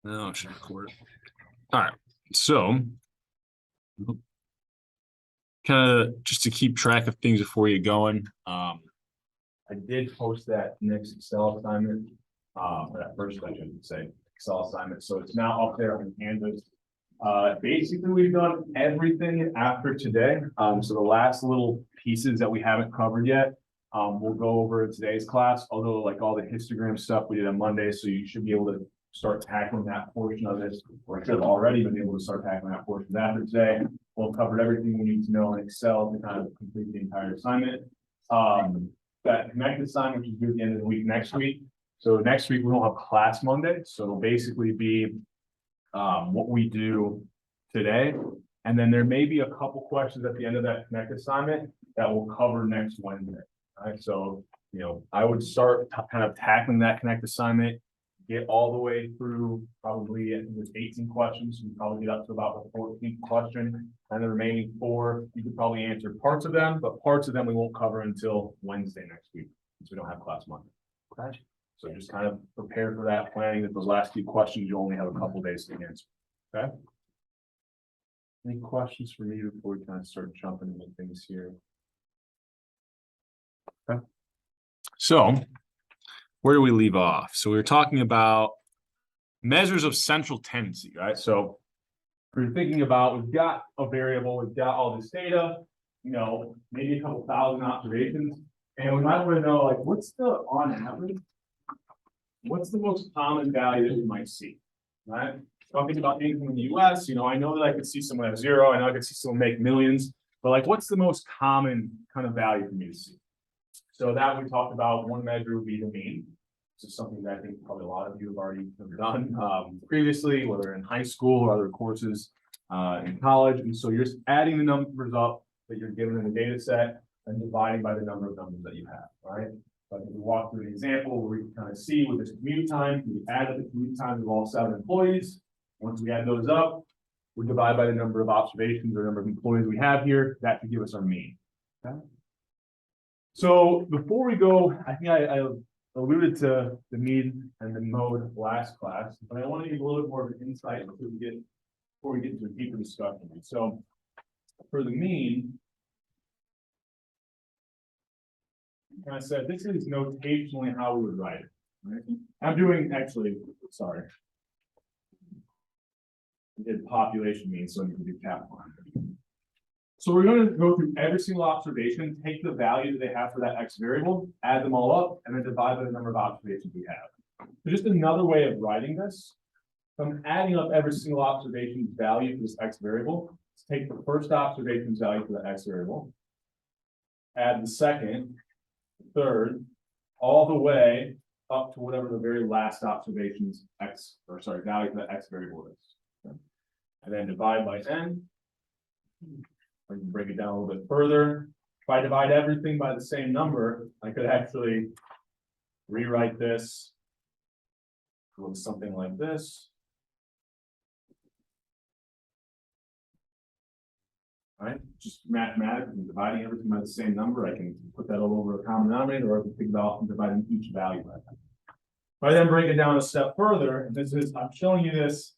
No, I should record it. All right. So, kind of just to keep track of things before you going. I did post that next Excel assignment. That first I should say Excel assignment. So it's now up there on Canvas. Basically, we've done everything after today. So the last little pieces that we haven't covered yet, we'll go over in today's class. Although, like all the histogram stuff we did on Monday, so you should be able to start tackling that portion of this, or I should have already been able to start tackling that portion after today. We'll cover everything we need to know in Excel to kind of complete the entire assignment. That connected assignment, which is due at the end of the week next week. So next week we won't have class Monday, so it'll basically be what we do today, and then there may be a couple questions at the end of that connect assignment that we'll cover next Wednesday. All right, so I would start kind of tackling that connect assignment, get all the way through probably with 18 questions. You probably get up to about the 14th question, and the remaining 4 you could probably answer parts of them, but parts of them we won't cover until Wednesday next week, since we don't have class Monday. Okay. So just kind of prepare for that, planning that those last few questions, you only have a couple days to answer. Okay. Any questions for me before we kind of start jumping into things here? Okay. So where do we leave off? So we were talking about measures of central tendency, right? So if you're thinking about, we've got a variable, we've got all this data, maybe a couple thousand observations, and we might want to know, like, what's the on average? What's the most common value that you might see, right? Talking about income in the US, I know that I could see someone have 0, I know I could see someone make millions, but like, what's the most common kind of value for me to see? So that we talked about, one measure would be the mean. This is something that I think probably a lot of you have already done previously, whether in high school or other courses in college. And so you're just adding the numbers up that you're given in the data set and dividing by the number of numbers that you have, right? So I think we walk through an example where we can kind of see with this commute time, we add up the commute times of all 7 employees. Once we add those up, we divide by the number of observations or number of employees we have here. That should give us our mean. Okay. So before we go, I think I alluded to the mean and the mode last class, but I want to give a little bit more of an insight before we get into a deeper discussion. So for the mean, and I said, this is notationally how we would write it. Right? I'm doing sorry. I did population mean, so I need to do capital. So we're going to go through every single observation, take the value that they have for that X variable, add them all up, and then divide by the number of observations we have. So just another way of writing this, if I'm adding up every single observation's value for this X variable, let's take the first observation's value for the X variable, add the second, third, all the way up to whatever the very last observation's value for the X variable is. Okay. And then divide by n. Or you can break it down a little bit further. If I divide everything by the same number, I could actually rewrite this. Looks something like this. All right, just mathematically dividing everything by the same number, I can put that all over a common denominator, or I can think about dividing each value by that. If I then break it down a step further, and I'm showing you this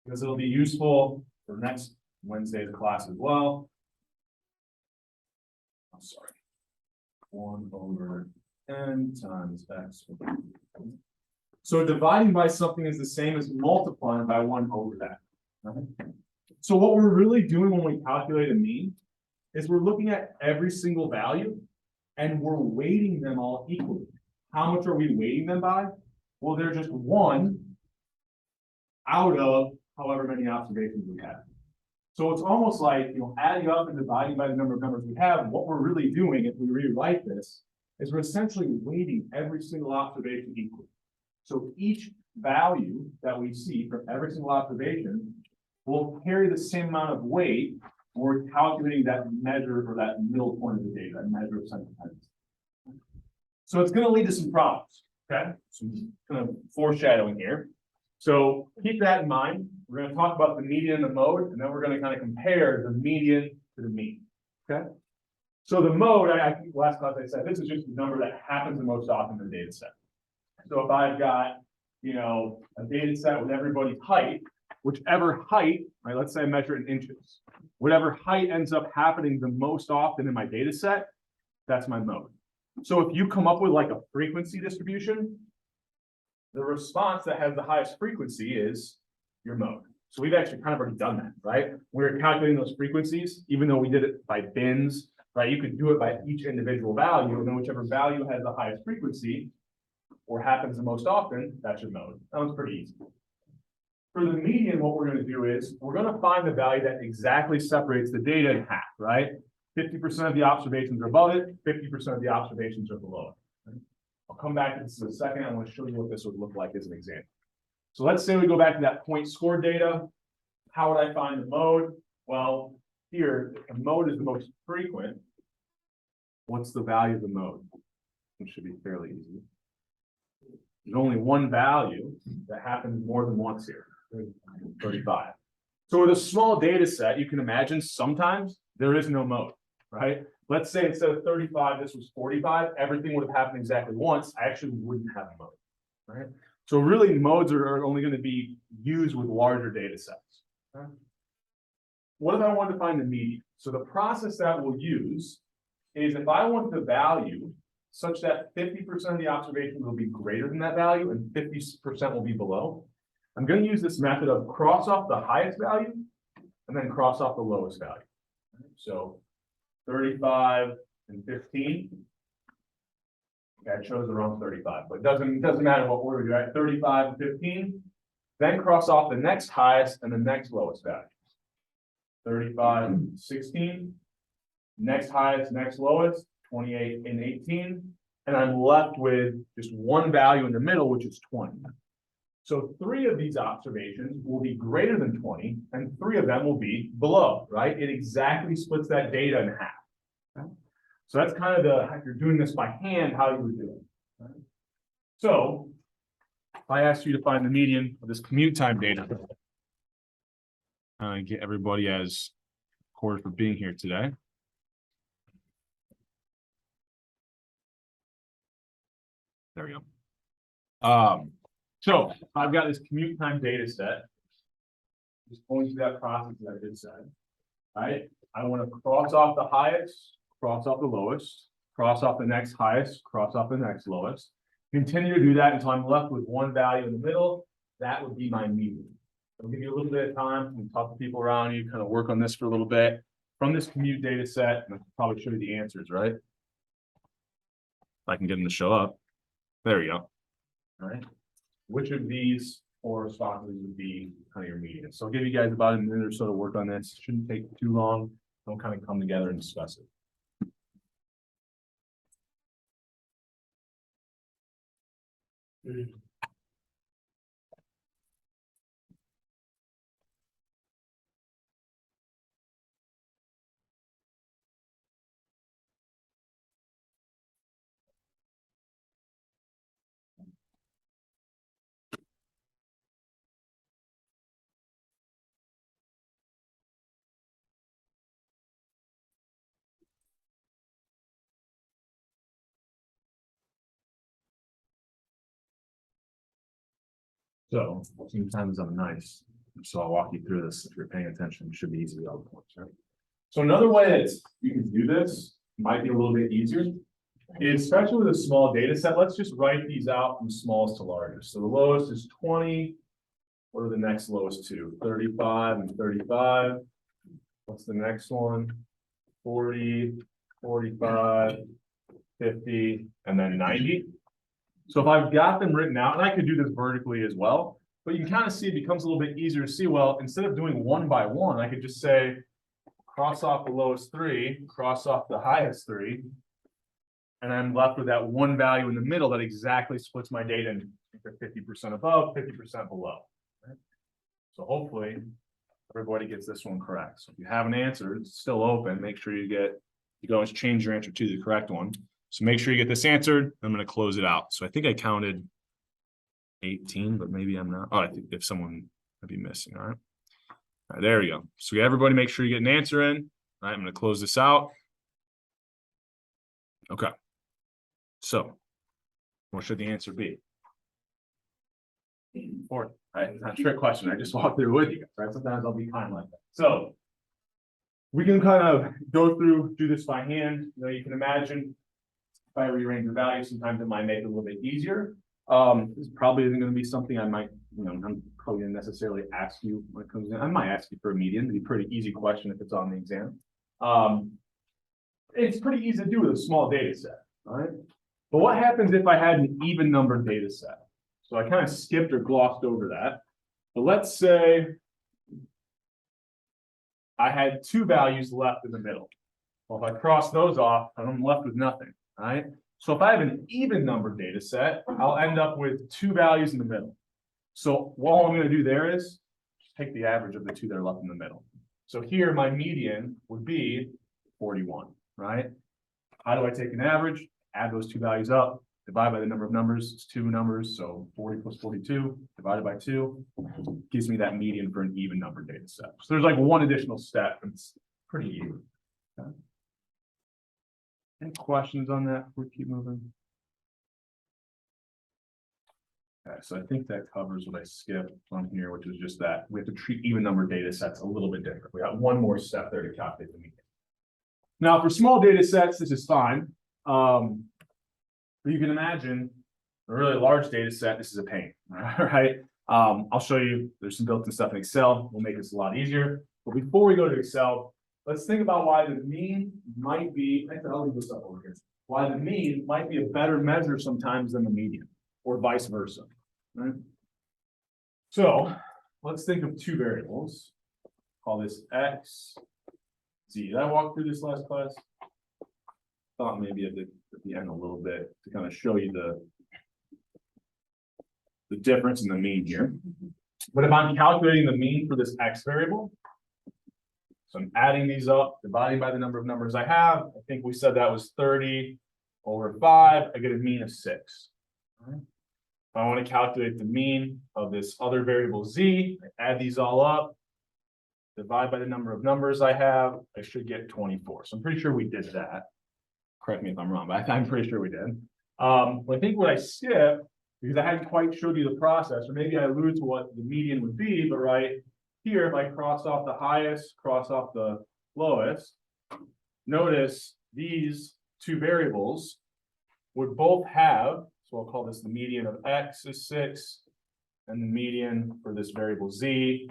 because it'll be useful for next Wednesday's class as well. I'm sorry. 1 over n times x. So dividing by something is the same as multiplying by 1 over that. Right? So what we're really doing when we calculate a mean is we're looking at every single value and we're weighting them all equally. How much are we weighting them by? Well, they're just 1 out of however many observations we have. So it's almost like, adding up and dividing by the number of numbers we have. What we're really doing, if we rewrite this, is we're essentially weighting every single observation equally. So each value that we see from every single observation will carry the same amount of weight when we're calculating that measure or that middle point of the data, that measure of central tendency. So it's going to lead to some problems. Okay, some kind of foreshadowing here. So keep that in mind. We're going to talk about the median and the mode, and then we're going to kind of compare the median to the mean. Okay. So the mode, I think last class I said, this is just the number that happens the most often in the data set. So if I've got you know, a data set with everybody's height, whichever height, right, let's say I measure it in inches, whatever height ends up happening the most often in my data set, that's my mode. So if you come up with like a frequency distribution, the response that has the highest frequency is your mode. So we've actually kind of already done that, right? We're calculating those frequencies, even though we did it by bins, right? You could do it by each individual value, and then whichever value has the highest frequency or happens the most often, that's your mode. That one's pretty easy. For the median, what we're going to do is we're going to find the value that exactly separates the data in half, right? 50% of the observations are above it, 50% of the observations are below it. I'll come back to this in a second. I want to show you what this would look like as an example. So let's say we go back to that point score data. How would I find the mode? Well, here, if the mode is the most frequent, what's the value of the mode? It should be fairly easy. There's only one value that happens more than once here, 35. So with a small data set, you can imagine sometimes there is no mode, right? Let's say instead of 35, this was 45, everything would have happened exactly once. I actually wouldn't have a mode, right? So really modes are only going to be used with larger data sets. Okay? What if I want to find the median? So the process that we'll use is if I want the value such that 50% of the observations will be greater than that value and 50% will be below, I'm going to use this method of cross off the highest value and then cross off the lowest value. So 35 and 15. Okay, I chose the wrong 35, but it doesn't matter what order you're at. 35 and 15. Then cross off the next highest and the next lowest value. 35 and 16. Next highest, next lowest, 28 and 18. And I'm left with just one value in the middle, which is 20. So 3 of these observations will be greater than 20, and 3 of them will be below, right? It exactly splits that data in half. Okay? So that's kind of if you're doing this by hand, how you would do it. Right? So if I asked you to find the median of this commute time data, get everybody as recorded for being here today. There we go. So I've got this commute time data set. Just going through that process that I just said. Right? I want to cross off the highest, cross off the lowest, cross off the next highest, cross off the next lowest. Continue to do that until I'm left with one value in the middle. That would be my median. I'll give you a little bit of time and talk to people around you, kind of work on this for a little bit. From this commute data set, and I'll probably show you the answers, right? If I can get them to show up. There you go. All right. Which of these 4 responses would be kind of your median? So I'll give you guys about a minute or so to work on this. Shouldn't take too long. Don't kind of come together and discuss it. So sometimes I'm nice. So I'll walk you through this. If you're paying attention, it should be easy all the points, right? So another way that you can do this might be a little bit easier, is especially with a small data set. Let's just write these out from smallest to largest. So the lowest is 20. What are the next lowest two? 35 and 35. What's the next one? 40, 45, 50, and then 90. So if I've got them written out, and I could do this vertically as well, but you can kind of see it becomes a little bit easier to see. Well, instead of doing one by one, I could just say, cross off the lowest 3, cross off the highest 3, and I'm left with that one value in the middle that exactly splits my data into 50% above, 50% below. Right? So hopefully everybody gets this one correct. So if you have an answer, it's still open. Make sure you can always change your answer to the correct one. So make sure you get this answered. I'm going to close it out. So I think I counted 18, but maybe I'm not. Oh, I think if someone might be missing. All right. All right, there we go. So everybody make sure you get an answer in. All right, I'm going to close this out. Okay. So what should the answer be? Or, right? It's not a trick question. I just walked through with you guys, right? Sometimes I'll be kind like that. So we can kind of go through, do this by hand. You know, you can imagine if I rearrange the values, sometimes it might make it a little bit easier. This probably isn't going to be something I might, you know, I'm probably going to necessarily ask you when it comes in. I might ask you for a median. It'd be a pretty easy question if it's on the exam. It's pretty easy to do with a small data set, all right? But what happens if I had an even numbered data set? So I kind of skipped or glossed over that. But let's say I had two values left in the middle. Well, if I cross those off, I'm left with nothing, all right? So if I have an even numbered data set, I'll end up with two values in the middle. So all I'm going to do there is just take the average of the two that are left in the middle. So here my median would be 41, right? How do I take an average? Add those two values up, divide by the number of numbers. It's two numbers, so 40 plus 42 divided by 2 gives me that median for an even number data set. So there's like one additional step, and it's pretty easy. Okay. Any questions on that before we keep moving? Okay, so I think that covers what I skipped on here, which is just that we have to treat even number data sets a little bit different. We got one more step there to calculate the median. Now, for small data sets, this is fine. But you can imagine a really large data set, this is a pain, all right? I'll show you, there's some built-in stuff in Excel. We'll make this a lot easier. But before we go to Excel, let's think about why the mean might be, I'll leave this up over here. Why the mean might be a better measure sometimes than the median, or vice versa, right? So let's think of two variables. Call this X, Z. Did I walk through this last class? Thought maybe at the end a little bit to kind of show you the difference in the mean here. But if I'm calculating the mean for this X variable, so I'm adding these up, dividing by the number of numbers I have. I think we said that was 30 over 5. I get a mean of 6. All right. If I want to calculate the mean of this other variable Z, I add these all up, divide by the number of numbers I have, I should get 24. So I'm pretty sure we did that. Correct me if I'm wrong, but I'm pretty sure we did. I think what I skipped, because I hadn't quite showed you the process, or maybe I alluded to what the median would be, but right here, if I cross off the highest, cross off the lowest, notice these two variables would both have, so I'll call this the median of X is 6, and the median for this variable Z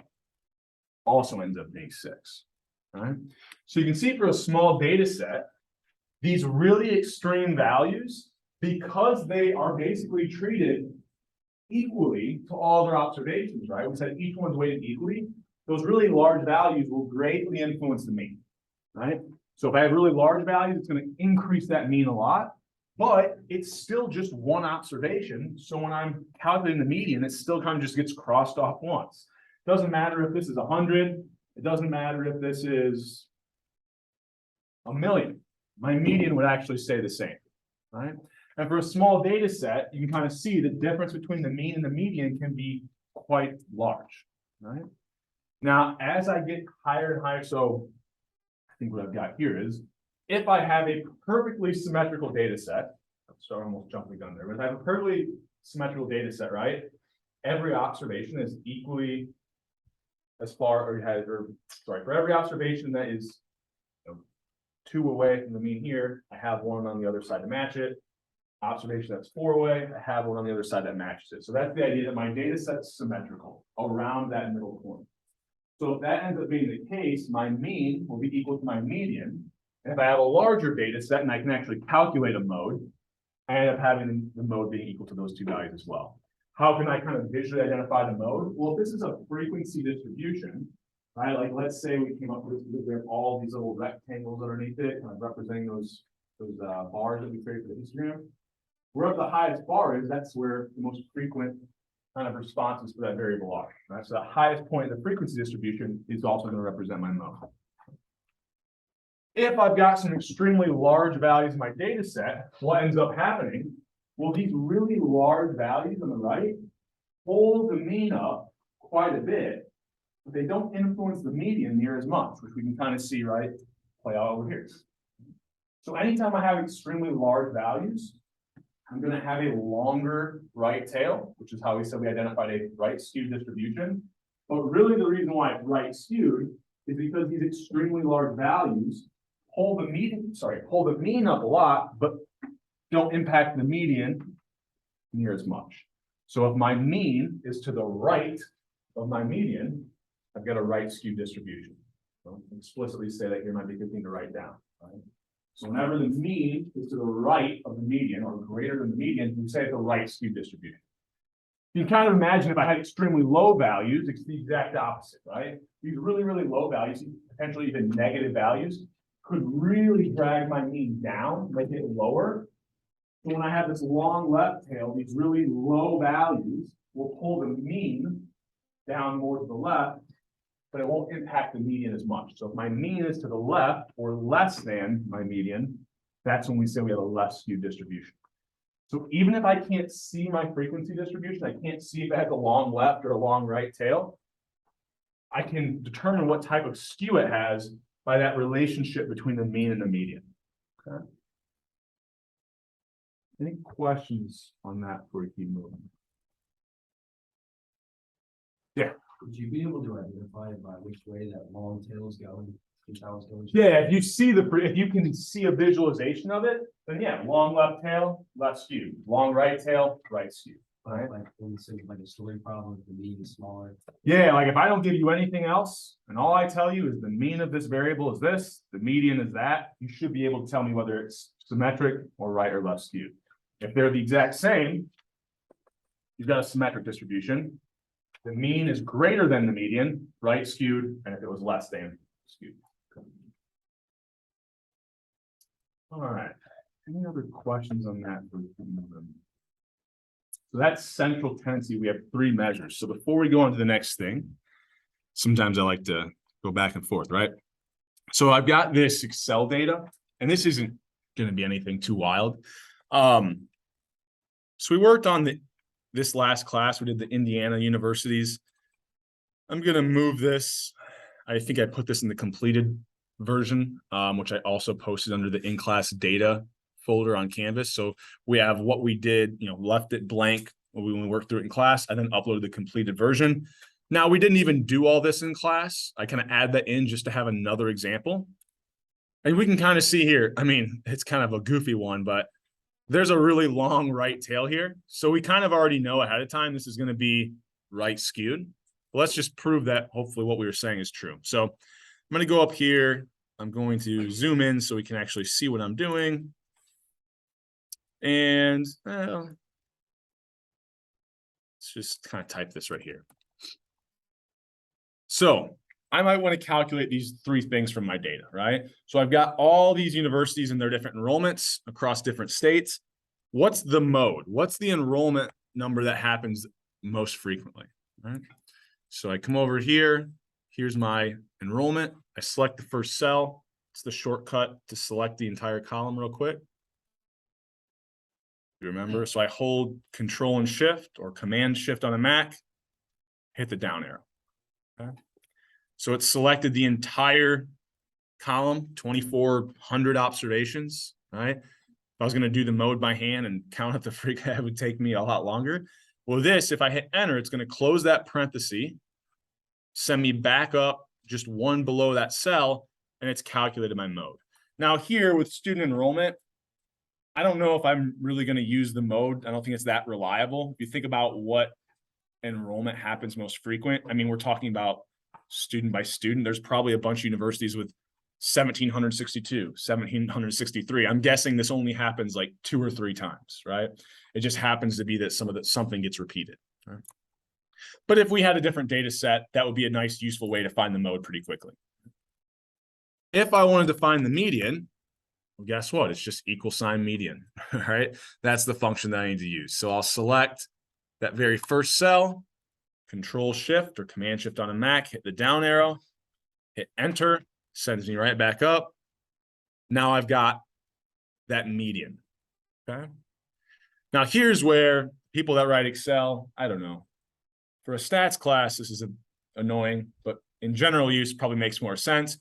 also ends up being 6. All right. So you can see for a small data set, these really extreme values, because they are basically treated equally to all their observations, right? We said each one's weighted equally. Those really large values will greatly influence the mean, right? So if I have really large values, it's going to increase that mean a lot, but it's still just one observation. So when I'm calculating the median, it still kind of just gets crossed off once. It doesn't matter if this is 100. It doesn't matter if this is 1,000,000. My median would actually stay the same, right? And for a small data set, you can kind of see the difference between the mean and the median can be quite large, right? Now, as I get higher and higher, so I think what I've got here is, if I have a perfectly symmetrical data set, so I'm almost jumping the gun there, but if I have a perfectly symmetrical data set, right? Every observation is equally as far, for every observation that is 2 away from the mean here, I have one on the other side to match it. Observation that's 4 away, I have one on the other side that matches it. So that's the idea that my data set's symmetrical around that middle point. So if that ends up being the case, my mean will be equal to my median. And if I have a larger data set and I can actually calculate a mode, I end up having the mode being equal to those two values as well. How can I kind of visually identify the mode? Well, if this is a frequency distribution, right? Like let's say we came up with this, we have all these little rectangles underneath it, kind of representing those bars that we created for the histogram. Wherever the highest bar is, that's where the most frequent kind of responses for that variable are. Right? So the highest point in the frequency distribution is also going to represent my mode. If I've got some extremely large values in my data set, what ends up happening? Well, these really large values on the right hold the mean up quite a bit, but they don't influence the median near as much, which we can kind of see, right, play out over here. So anytime I have extremely large values, I'm going to have a longer right tail, which is how we said we identified a right skewed distribution. But really the reason why it's right skewed is because these extremely large values hold the mean up a lot, but don't impact the median near as much. So if my mean is to the right of my median, I've got a right skewed distribution. So explicitly say that here might be a good thing to write down. Right? So whenever the mean is to the right of the median or greater than the median, we say it's a right skewed distribution. You can kind of imagine if I had extremely low values, it's the exact opposite, right? These really, really low values, potentially even negative values, could really drag my mean down, make it lower. So when I have this long left tail, these really low values will pull the mean down more to the left, but it won't impact the median as much. So if my mean is to the left or less than my median, that's when we say we have a less skewed distribution. So even if I can't see my frequency distribution, I can't see if it has a long left or a long right tail, I can determine what type of skew it has by that relationship between the mean and the median. Okay. Any questions on that before we keep moving? Yeah. Would you be able to identify by which way that long tail is going? Yeah, if you can see a visualization of it, then yeah, long left tail, left skew. Long right tail, right skew. Right? Like a story problem, the mean is smaller. Yeah, like if I don't give you anything else, and all I tell you is the mean of this variable is this, the median is that, you should be able to tell me whether it's symmetric or right or left skewed. If they're the exact same, you've got a symmetric distribution. The mean is greater than the median, right skewed, and if it was less than skewed. All right. Any other questions on that? So that's central tendency. We have 3 measures. So before we go on to the next thing, sometimes I like to go back and forth, right? So I've got this Excel data, and this isn't going to be anything too wild. So we worked on this last class. We did the Indiana universities. I'm going to move this. I think I put this in the completed version, which I also posted under the in-class data folder on Canvas. So we have what we did, left it blank when we worked through it in class, and then uploaded the completed version. Now, we didn't even do all this in class. I kind of add that in just to have another example. And we can kind of see here, I mean, it's kind of a goofy one, but there's a really long right tail here. So we kind of already know ahead of time this is going to be right skewed. But let's just prove that hopefully what we were saying is true. So I'm going to go up here. I'm going to zoom in so we can actually see what I'm doing. And let's just kind of type this right here. So I might want to calculate these 3 things from my data, right? So I've got all these universities and their different enrollments across different states. What's the mode? What's the enrollment number that happens most frequently, right? So I come over here. Here's my enrollment. I select the first cell. It's the shortcut to select the entire column real quick. You remember? So I hold Control and Shift or Command Shift on a Mac, hit the down arrow. Okay. So it's selected the entire column, 2,400 observations, right? If I was going to do the mode by hand and count up the freak, that would take me a lot longer. Well, this, if I hit enter, it's going to close that parenthesis, send me back up just one below that cell, and it's calculated my mode. Now here with student enrollment, I don't know if I'm really going to use the mode. I don't think it's that reliable. If you think about what enrollment happens most frequent, I mean, we're talking about student by student. There's probably a bunch of universities with 1,762, 1,763. I'm guessing this only happens like 2 or 3 times, right? It just happens to be that something gets repeated. Right? But if we had a different data set, that would be a nice, useful way to find the mode pretty quickly. If I wanted to find the median, well, guess what? It's just equal sign median, right? That's the function that I need to use. So I'll select that very first cell, Control Shift or Command Shift on a Mac, hit the down arrow, hit enter, sends me right back up. Now I've got that median, okay? Now here's where people that write Excel, I don't know. For a stats class, this is annoying, but in general use probably makes more sense.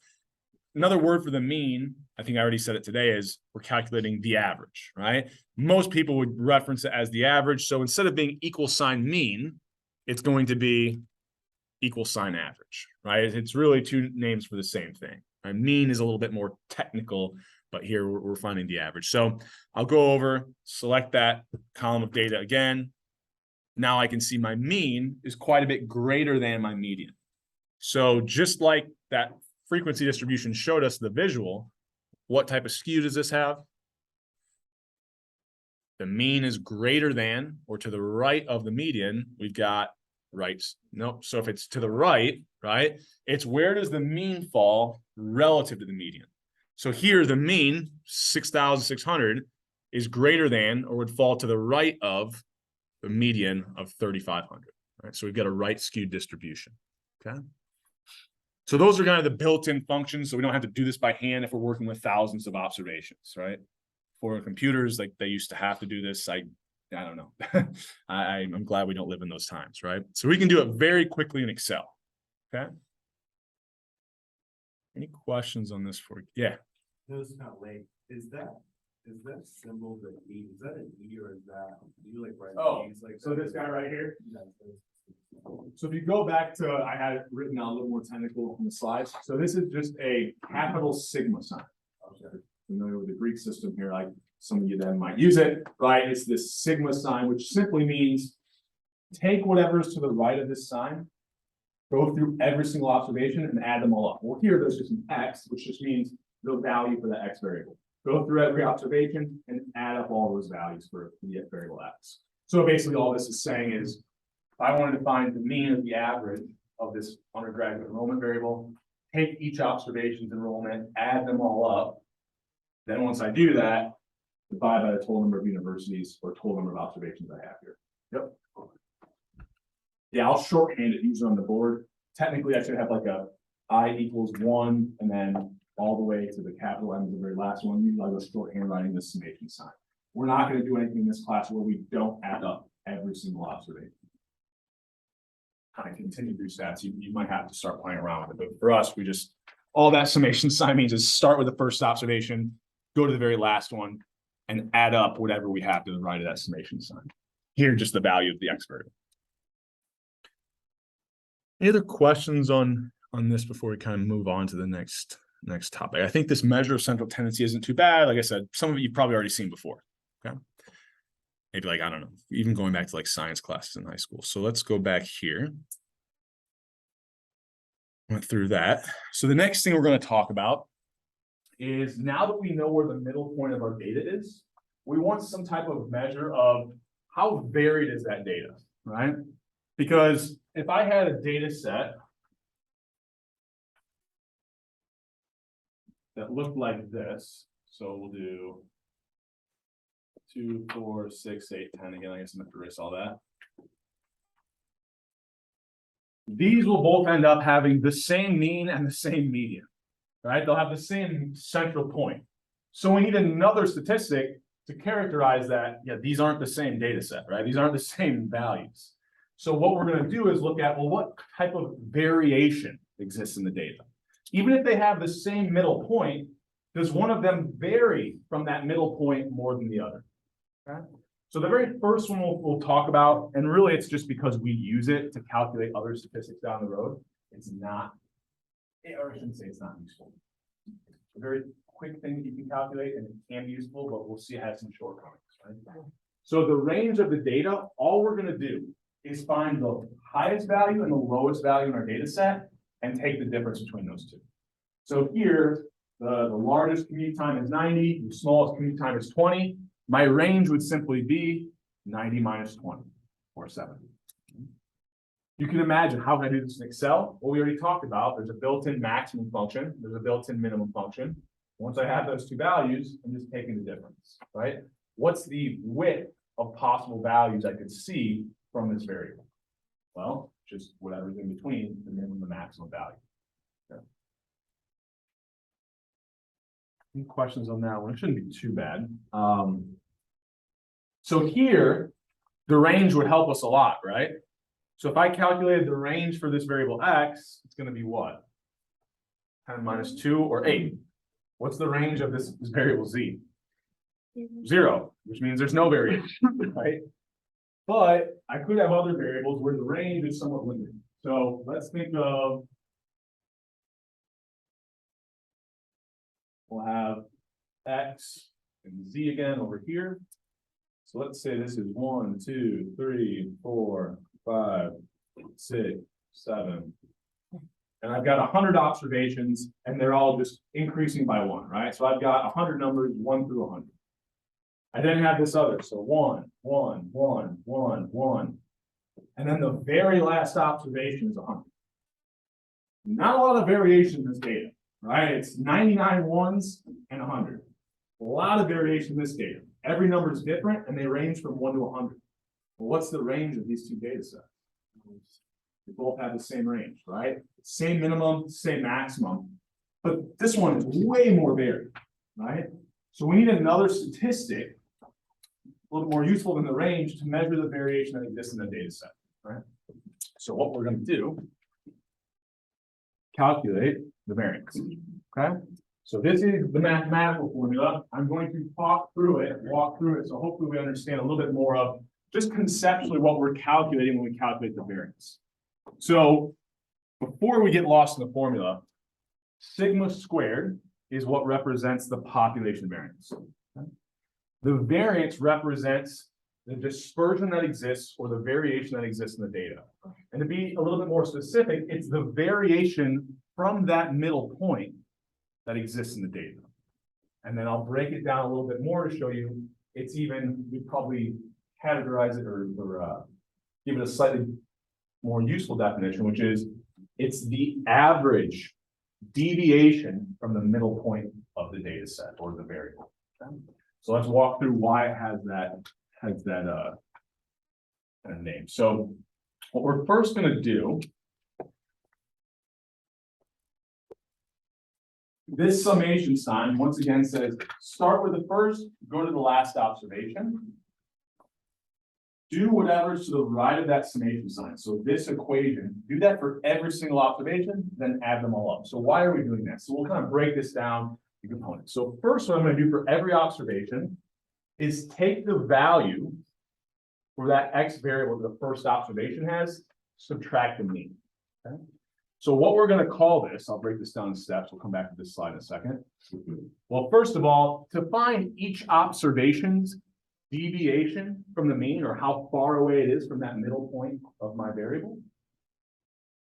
another word for the mean, I think I already said it today, is we're calculating the average, right? Most people would reference it as the average. So instead of being equal sign mean, it's going to be equal sign average, right? It's really two names for the same thing. Right? Mean is a little bit more technical, but here we're finding the average. So I'll go over, select that column of data again. Now I can see my mean is quite a bit greater than my median. So just like that frequency distribution showed us the visual, what type of skew does this have? The mean is greater than or to the right of the median. We've got right. Nope. So if it's to the right, right, it's where does the mean fall relative to the median? So here the mean 6,600 is greater than or would fall to the right of the median of 3,500. Right. So we've got a right skewed distribution. Okay. So those are kind of the built-in functions. So we don't have to do this by hand if we're working with thousands of observations, right? For computers, like they used to have to do this. I don't know. I'm glad we don't live in those times, right? So we can do it very quickly in Excel. Okay. Any questions on this for? Yeah. No, it's not late. Is that symbol the E? Is that an E or is that, do you like write E's like So that? this guy right here. Yeah, So if you go back to, I had it written out a little more technical in the slides. So this is just a capital sigma sign. Okay. Familiar with the Greek system here, like some of you then might use it, right? It's this sigma sign, which simply means take whatever's to the right of this sign, go through every single observation and add them all up. Well, here there's just an X, which just means the value for that X variable. Go through every observation and add up all those values for the variable X. So basically all this is saying is, if I wanted to find the mean of the average of this undergraduate enrollment variable, take each observation's enrollment, add them all up. Then once I do that, divide by the total number of universities or total number of observations I have here. Yep. Yeah, I'll shorthand it using on the board. Technically, I should have like a I equals 1 and then all the way to the capital M, the very last one. Usually I go shorthand writing the summation sign. We're not going to do anything in this class where we don't add up every single observation. Kind of continue through stats, you might have to start playing around with it. But for us, we just, all that summation sign means is start with the first observation, go to the very last one, and add up whatever we have to the right of that summation sign. Here, just the value of the X variable. Any other questions on this before we kind of move on to the next topic? I think this measure of central tendency isn't too bad. Like I said, some of it you've probably already seen before. Okay. Maybe like, I don't know, even going back to like science classes in high school. So let's go back here. Went through that. So the next thing we're going to talk about is, now that we know where the middle point of our data is, we want some type of measure of how varied is that data, right? Because if I had a data set that looked like this, so we'll do 2, 4, 6, 8, 10. Again, I guess I'm going to erase all that. These will both end up having the same mean and the same median, right? They'll have the same central point. So we need another statistic to characterize that, yeah, these aren't the same data set, right? These aren't the same values. So what we're going to do is look at, well, what type of variation exists in the data? Even if they have the same middle point, does one of them vary from that middle point more than the other? Okay. So the very first one we'll talk about, and really it's just because we use it to calculate other statistics down the road. It's not, or I shouldn't say it's not useful. It's a very quick thing that you can calculate and it can be useful, but we'll see it has some shortcomings, right? So the range of the data, all we're going to do is find the highest value and the lowest value in our data set and take the difference between those two. So here, the largest commute time is 90, the smallest commute time is 20. My range would simply be 90 minus 20, or 7. You can imagine, how can I do this in Excel? Well, we already talked about, there's a built-in maximum function, there's a built-in minimum function. Once I have those two values, I'm just taking the difference, right? What's the width of possible values I could see from this variable? Well, just whatever's in between the minimum and the maximum value. Okay. Any questions on that one? It shouldn't be too bad. So here, the range would help us a lot, right? So if I calculated the range for this variable X, it's going to be what? 10 minus 2 or 8. What's the range of this variable z? 0, which means there's no variation, right? But I could have other variables where the range is somewhat limited. So let's think of, we'll have x and z again over here. So let's say this is 1, 2, 3, 4, 5, 6, 7. And I've got 100 observations and they're all just increasing by 1, right? So I've got 100 numbers, 1 through 100. I then have this other, so 1, 1, 1, 1, 1. And then the very last observation is 100. Not a lot of variation in this data, right? It's 99 ones and 100. A lot of variation in this data. Every number is different and they range from 1 to 100. Well, what's the range of these two data sets? They both have the same range, right? Same minimum, same maximum. But this one is way more varied, right? So we need another statistic, a little more useful than the range, to measure the variation that exists in the data set, right? So what we're going to do, calculate the variance, okay? So this is the mathematical formula. I'm going to talk through it, walk through it, so hopefully we understand a little bit more of just conceptually what we're calculating when we calculate the variance. So before we get lost in the formula, sigma squared is what represents the population variance. Okay? The variance represents the dispersion that exists or the variation that exists in the data. And to be a little bit more specific, it's the variation from that middle point that exists in the data. And then I'll break it down a little bit more to show you it's even, we probably categorize it or give it a slightly more useful definition, which is it's the average deviation from the middle point of the data set or the variable. Okay? So let's walk through why it has that kind of name. So what we're first going to do, this summation sign once again says start with the first, go to the last observation. Do whatever's to the right of that summation sign. So this equation, do that for every single observation, then add them all up. So why are we doing that? So we'll kind of break this down in components. So first, what I'm going to do for every observation is take the value for that x variable that the first observation has, subtract the mean. Okay? So what we're going to call this, I'll break this down in steps. We'll come back to this slide in a second. Well, first of all, to find each observation's deviation from the mean, or how far away it is from that middle point of my variable,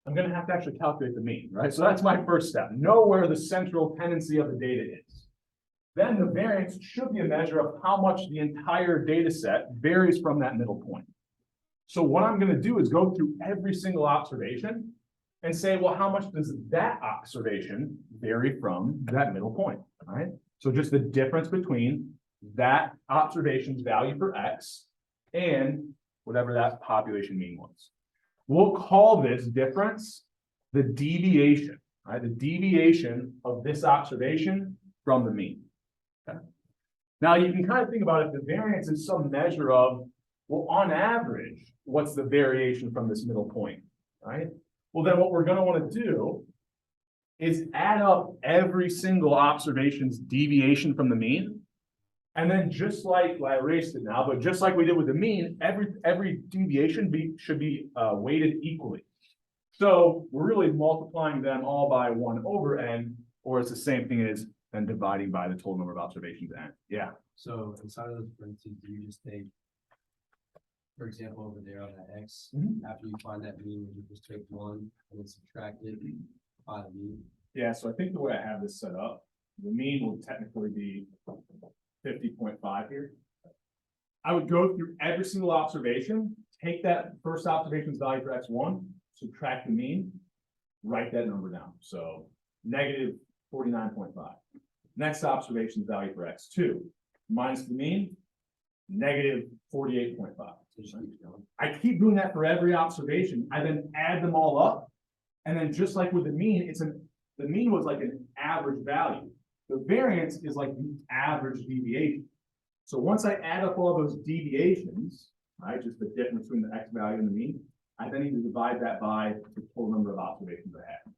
I'm going to have to actually calculate the mean, right? So that's my first step. Know where the central tendency of the data is. Then the variance should be a measure of how much the entire data set varies from that middle point. So what I'm going to do is go through every single observation and say, well, how much does that observation vary from that middle point, right? So just the difference between that observation's value for x and whatever that population mean was. We'll call this difference the deviation, right? The deviation of this observation from the mean. Okay. Now you can kind of think about it, the variance is some measure of, well, on average, what's the variation from this middle point, right? Well, then what we're going to want to do is add up every single observation's deviation from the mean. And then just like, well, I erased it now, but just like we did with the mean, every deviation should be weighted equally. So we're really multiplying them all by 1 over n, or it's the same thing as then dividing by the total number of observations n. Yeah. So inside of those parentheses, do you just take, for example, over there on that x, after you find that mean, you just take 1 and then subtract it by the mean? Yeah, so I think the way I have this set up, the mean will technically be 50.5 here. I would go through every single observation, take that first observation's value for x1, subtract the mean, write that number down. So negative 49.5. Next observation's value for x2, minus the mean, negative 48.5. I keep doing that for every observation. I then add them all up. And then just like with the mean, the mean was like an average value. The variance is like the average deviation. So once I add up all those deviations, right, just the difference between the x value and the mean, I then need to divide that by the total number of observations I had.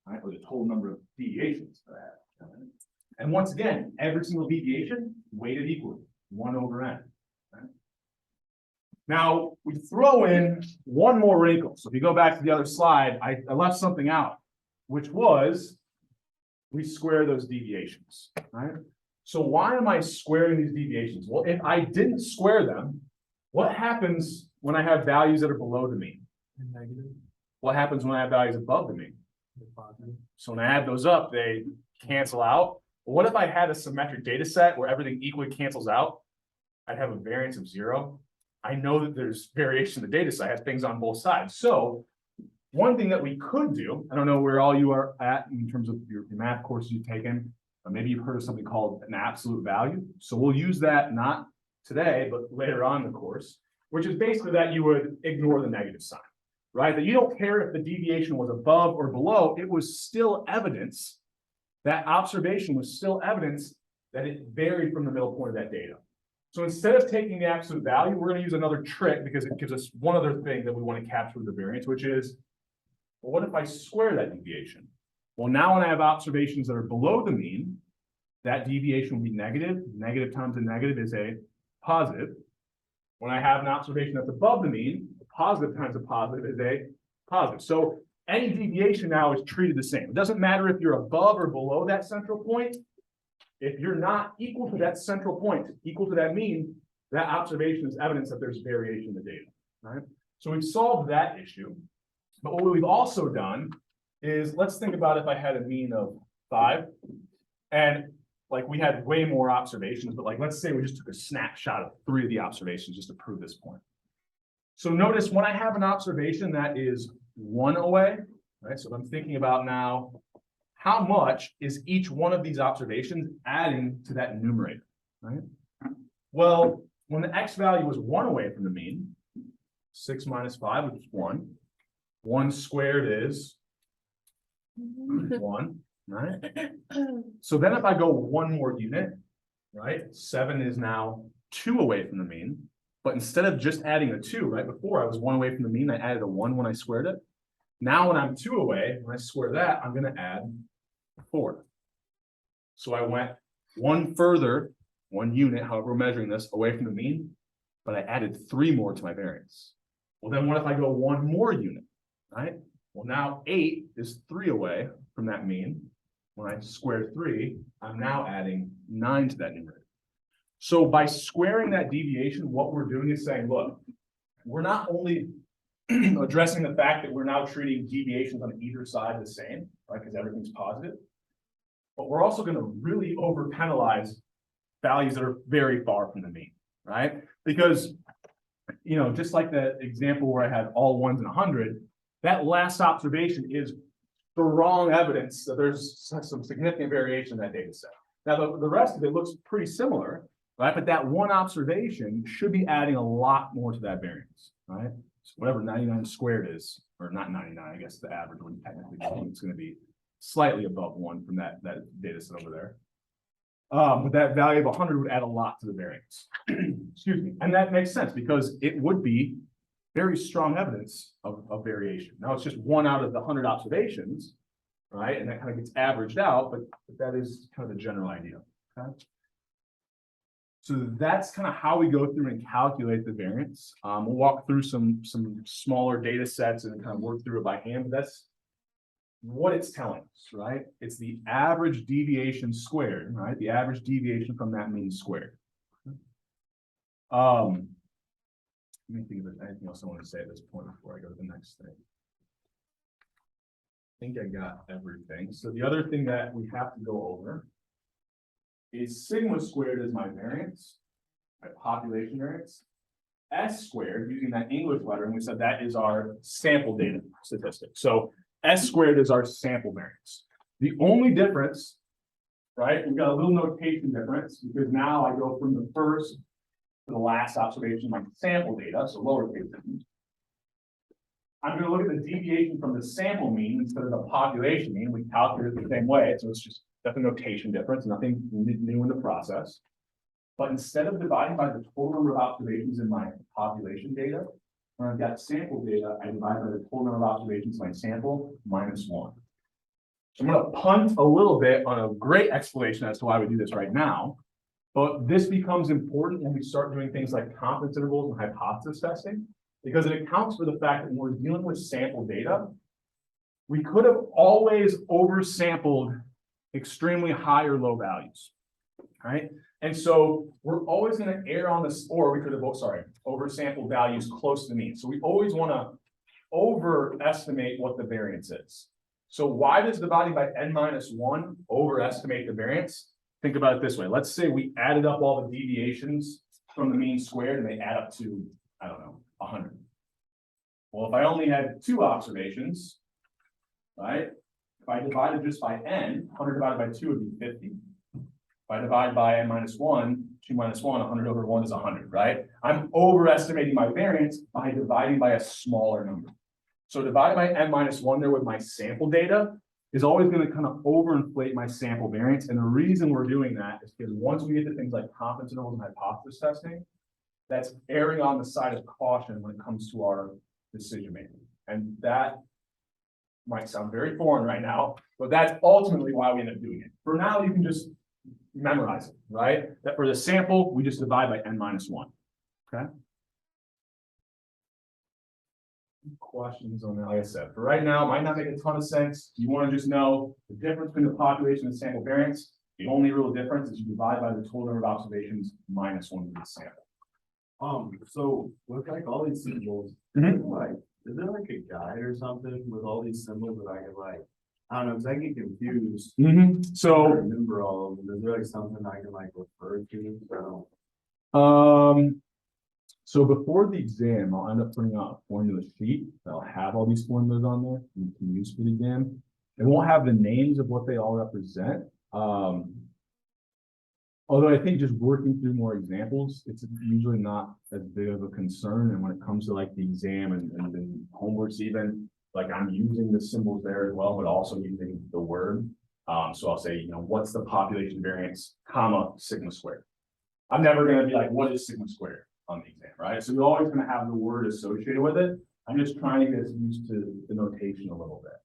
right? Or the total number of deviations for that. And once again, every single deviation weighted equally, 1 over n. Right? Now, we throw in one more wrinkle. So if you go back to the other slide, I left something out, which was we square those deviations, right? So why am I squaring these deviations? Well, if I didn't square them, what happens when I have values that are below the mean? Negative. What happens when I have values above the mean? Positive. So when I add those up, they cancel out. But what if I had a symmetric data set where everything equally cancels out? I'd have a variance of 0. I know that there's variation in the data set. I have things on both sides. So one thing that we could do, I don't know where all you are at in terms of your math courses you've taken, or maybe you've heard of something called an absolute value. So we'll use that not today, but later on in the course, which is basically that you would ignore the negative sign, right? That you don't care if the deviation was above or below, it was still evidence, that observation was still evidence that it varied from the middle point of that data. So instead of taking the absolute value, we're going to use another trick because it gives us one other thing that we want to capture with the variance, which is, well, what if I square that deviation? Well, now when I have observations that are below the mean, that deviation will be negative. Negative times a negative is a positive. When I have an observation that's above the mean, positive times a positive is a positive. So any deviation now is treated the same. It doesn't matter if you're above or below that central point. If you're not equal to that central point, equal to that mean, that observation is evidence that there's variation in the data, right? So we've solved that issue. But what we've also done is, let's think about if I had a mean of 5, and like we had way more observations, but like, let's say we just took a snapshot of 3 of the observations just to prove this point. So notice when I have an observation that is 1 away, right? So I'm thinking about now, how much is each one of these observations adding to that numerator, right? Well, when the x value was 1 away from the mean, 6 minus 5, which is 1. 1 squared is 1, right? So then if I go 1 more unit, right? 7 is now 2 away from the mean. But instead of just adding a 2, right? Before I was 1 away from the mean, I added a 1 when I squared it. Now when I'm 2 away, when I square that, I'm going to add 4. So I went 1 further, 1 unit, however we're measuring this, away from the mean, but I added 3 more to my variance. Well, then what if I go 1 more unit, right? Well, now 8 is 3 away from that mean. When I square 3, I'm now adding 9 to that numerator. So by squaring that deviation, what we're doing is saying, look, we're not only addressing the fact that we're now treating deviations on either side the same, right? Because everything's positive. But we're also going to really over penalize values that are very far from the mean, right? Because, you know, just like the example where I had all 1s and 100, that last observation is the wrong evidence that there's some significant variation in that data set. Now, the rest of it looks pretty similar, right? But that one observation should be adding a lot more to that variance, right? So whatever 99 squared is, or not 99, I guess the average wouldn't technically be, it's going to be slightly above 1 from that data set over there. But that value of 100 would add a lot to the variance. Excuse me. And that makes sense because it would be very strong evidence of variation. Now it's just 1 out of the 100 observations, right? And that kind of gets averaged out, but that is kind of the general idea. Okay. So that's kind of how we go through and calculate the variance. We'll walk through some smaller data sets and kind of work through it by hand, but that's what it's telling us, right? It's the average deviation squared, right? The average deviation from that mean squared. Let me think of anything else I want to say at this point before I go to the next thing. I think I got everything. So the other thing that we have to go over is sigma squared is my variance, my population variance. S squared, using that English letter, and we said that is our sample data statistic. So S squared is our sample variance. The only difference, right? We've got a little notation difference because now I go from the first to the last observation, my sample data, so lowercase. I'm going to look at the deviation from the sample mean instead of the population mean. We calculate it the same way, so it's just that's a notation difference, nothing new in the process. But instead of dividing by the total number of observations in my population data, when I've got sample data, I divide by the total number of observations in my sample minus 1. So I'm going to punt a little bit on a great explanation as to why we do this right now. But this becomes important when we start doing things like confidence intervals and hypothesis testing, because it accounts for the fact that when we're dealing with sample data, we could have always oversampled extremely high or low values, right? And so we're always going to err on this, or we could have, oversampled values close to the mean. So we always want to overestimate what the variance is. So why does dividing by n-1 overestimate the variance? Think about it this way. Let's say we added up all the deviations from the mean squared and they add up to, I don't know, 100. Well, if I only had 2 observations, right? If I divided just by n, 100 divided by 2 would be 50. If I divide by n-1, 2 minus 1, 100 over 1 is 100, right? I'm overestimating my variance by dividing by a smaller number. So dividing by n-1 there with my sample data is always going to kind of overinflate my sample variance. And the reason we're doing that is because once we get to things like confidence intervals and hypothesis testing, that's erring on the side of caution when it comes to our decision making. And that might sound very foreign right now, but that's ultimately why we end up doing it. For now, you can just memorize it, right? That for the sample, we just divide by n-1. Okay. Questions on that? Like I said, for right now, it might not make a ton of sense. You want to just know the difference between the population and sample variance. The only real difference is you divide by the total number of observations minus 1 of the sample. So with like all these symbols, Mhm. like, is there like a guide or something with all these symbols that I could like, I don't know, because I get confused. I don't So, remember all of them. Is there like something I can like refer to? so before the exam, I'll end up putting out a formula sheet that'll have all these formulas on there you can use for the exam. It won't have the names of what they all represent. Although I think just working through more examples, it's usually not as big of a concern. And when it comes to like the exam and homeworks even, like I'm using the symbols there as well, but also using the word. So I'll say, you know, what's the population variance, comma, sigma squared. I'm never going to be like, what is sigma squared on the exam, right? So you're always going to have the word associated with it. I'm just trying to get used to the notation a little bit.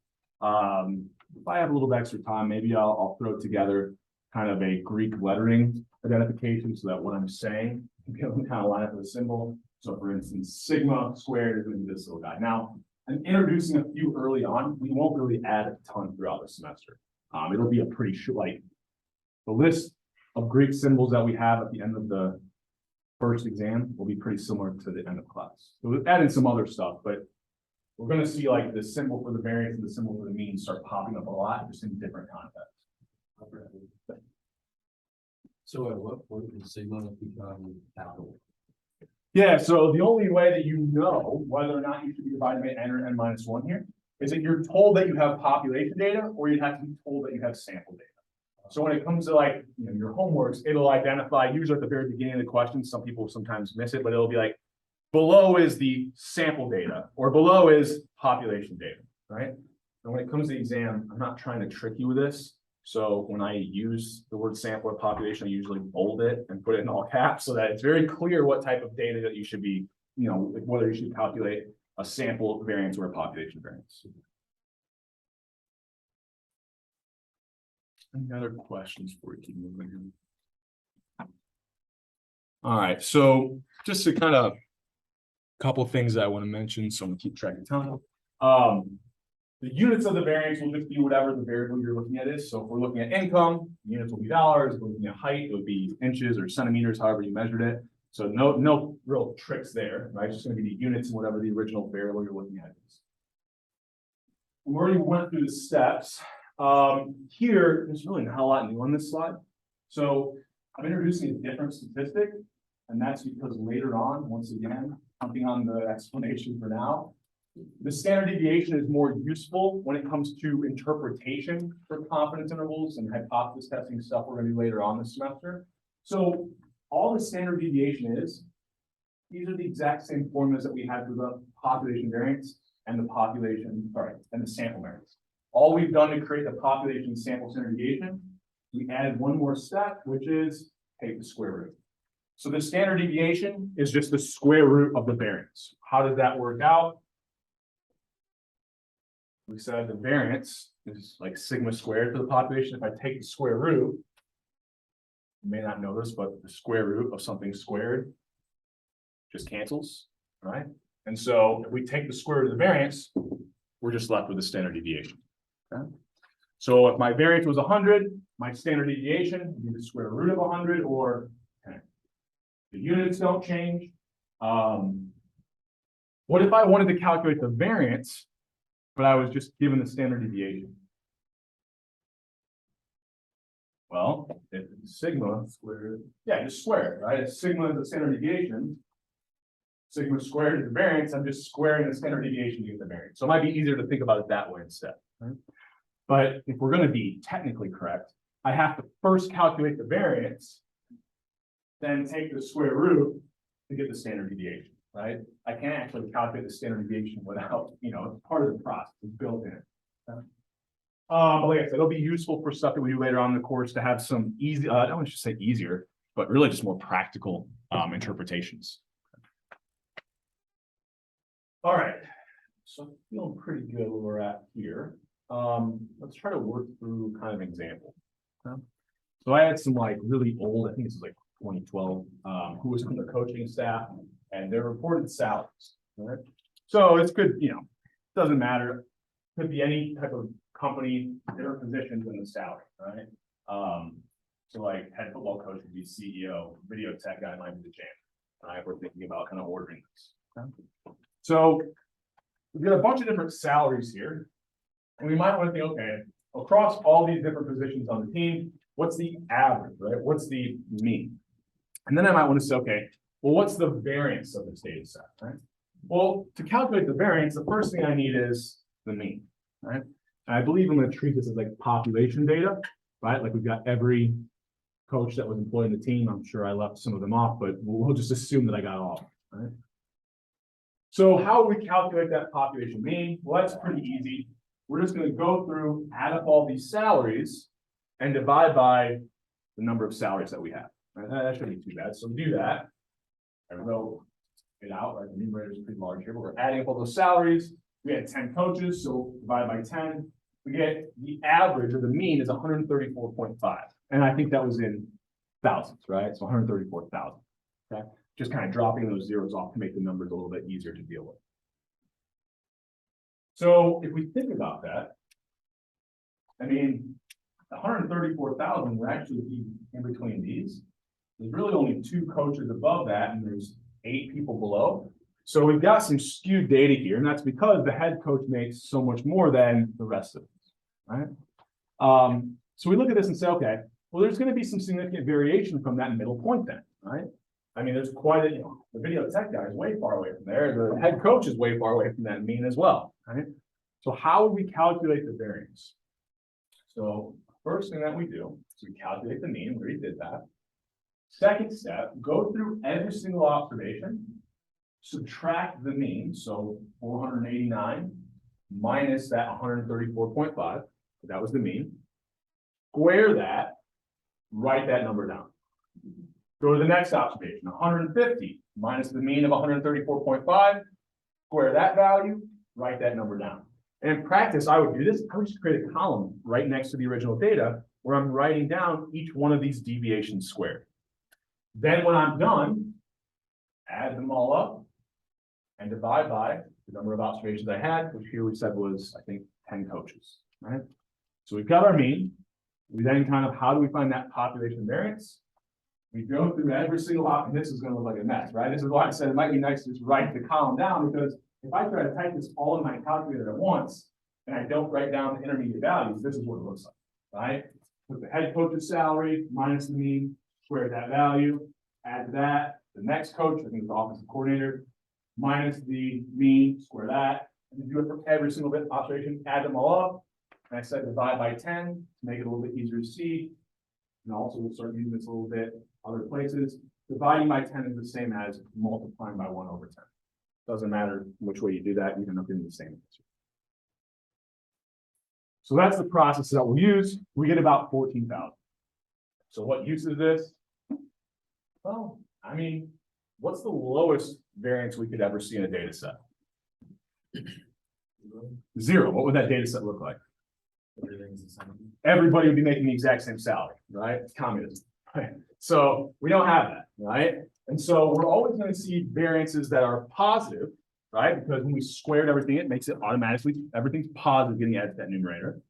If I have a little bit extra time, maybe I'll throw together kind of a Greek lettering identification so that what I'm saying can kind of line up with a symbol. So for instance, sigma squared is going to be this little guy. Now, I'm introducing a few early on. We won't really add a ton throughout the semester. It'll be a pretty short, like the list of Greek symbols that we have at the end of the first exam will be pretty similar to the end of class. So we'll add in some other stuff, but we're going to see like the symbol for the variance and the symbol for the mean start popping up a lot, just in different contexts. So at what point does sigma become capital? Yeah, so the only way that you know whether or not you should be divided by n or n-1 here is that you're told that you have population data, or you have to be told that you have sample data. So when it comes to like, you know, your homeworks, it'll identify usually at the very beginning of the question. Some people sometimes miss it, but it'll be like below is the sample data or below is population data, right? And when it comes to the exam, I'm not trying to trick you with this. So when I use the word sample or population, I usually bold it and put it in all caps so that it's very clear what type of data that you should be, you know, whether you should calculate a sample variance or a population variance. Any other questions before we keep moving here? All right, so just to kind of couple things that I want to mention, so I'm gonna keep track of time. The units of the variance will just be whatever the variable you're looking at is. So if we're looking at income, units will be dollars. If we're looking at height, it would be inches or centimeters, however you measured it. So no real tricks there, right? It's just going to be the units and whatever the original variable you're looking at is. We already went through the steps. Here, there's really not a lot new on this slide. So I'm introducing a different statistic, and that's because later on, once again, something on the explanation for now, the standard deviation is more useful when it comes to interpretation for confidence intervals and hypothesis testing stuff we're going to do later on this semester. So all the standard deviation is, these are the exact same formulas that we had for the population variance and the and the sample variance. All we've done to create the population sample standard deviation, we added one more step, which is take the square root. So the standard deviation is just the square root of the variance. How does that work out? we said the variance is like sigma squared for the population. If I take the square root, you may not know this, but the square root of something squared just cancels, right? And so if we take the square root of the variance, we're just left with the standard deviation. Okay? So if my variance was 100, my standard deviation would be the square root of 100 or 10. The units don't change. What if I wanted to calculate the variance, but I was just given the standard deviation? Well, if sigma squared, yeah, just square it, right? If sigma is the standard deviation, sigma squared is the variance, I'm just squaring the standard deviation to get the variance. So it might be easier to think about it that way instead. Right? But if we're going to be technically correct, I have to first calculate the variance, then take the square root to get the standard deviation, right? I can't actually calculate the standard deviation without, it's part of the process, it's built in. Okay? But like I said, it'll be useful for stuff that we do later on in the course to have some easy, I don't want to say easier, but really just more practical interpretations. All right, so I'm feeling pretty good where we're at here. Let's try to work through kind of an example. Okay? So I had some like really old, I think this is like 2012, who was on the coaching staff, and they're reported salaries. Right? So it's good, doesn't matter. Could be any type of company, different positions in the salary, right? So like head football coach would be CEO, video tech guy might be the champ. Right? We're thinking about kind of ordering this. Okay? So we've got a bunch of different salaries here. And we might want to think, okay, across all these different positions on the team, what's the average, right? What's the mean? And then I might want to say, okay, well, what's the variance of this data set, right? Well, to calculate the variance, the first thing I need is the mean, right? And I believe I'm going to treat this as like population data, right? Like we've got every coach that was employed in the team. I'm sure I left some of them off, but we'll just assume that I got all, right? So how would we calculate that population mean? Well, that's pretty easy. We're just going to go through, add up all these salaries, and divide by the number of salaries that we have. Right? That shouldn't be too bad. So we do that. I will it out, right? The numerator is pretty large here, but we're adding up all those salaries. We had 10 coaches, so divide by 10. We get the average or the mean is 134.5. And I think that was in thousands, right? So 134,000. Okay. Just kind of dropping those zeros off to make the numbers a little bit easier to deal with. So if we think about that, I mean, 134,000 would actually be in between these. There's really only 2 coaches above that, and there's 8 people below. So we've got some skewed data here, and that's because the head coach makes so much more than the rest of us, right? So we look at this and say, okay, well, there's going to be some significant variation from that middle point then, right? I mean, there's quite a, the video tech guy is way far away from there. The head coach is way far away from that mean as well, right? So how would we calculate the variance? So first thing that we do is we calculate the mean. We already did that. Second step, go through every single observation, subtract the mean, so 489 minus that 134.5, that was the mean. Square that, write that number down. Go to the next observation, 150 minus the mean of 134.5, square that value, write that number down. And in practice, I would do this. I would just create a column right next to the original data where I'm writing down each one of these deviations squared. Then when I'm done, add them all up and divide by the number of observations I had, which here we said was, I think, 10 coaches, right? So we've got our mean. We then kind of, how do we find that population variance? We go through every single and this is going to look like a mess, right? This is why I said it might be nice to just write the column down, because if I try to type this all in my calculator at once and I don't write down the intermediate values, this is what it looks like, right? Put the head coach's salary minus the mean, square that value, add that. The next coach, I think it's the offensive coordinator, minus the mean, square that, and then do it for every single bit observation, add them all up. And I said divide by 10 to make it a little bit easier to see. And also we'll start using this a little bit other places. Dividing by 10 is the same as multiplying by 1 over 10. Doesn't matter which way you do that, you end up getting the same answer. So that's the process that we'll use. We get about 14,000. So what use is this? Well, I mean, what's the lowest variance we could ever see in a data set? Zero. What would that data set look like? Everything's the same. Everybody would be making the exact same salary, right? It's communism. Right? So we don't have that, right? And so we're always going to see variances that are positive, right? Because when we squared everything, it makes it automatically, everything's positive getting added to that numerator.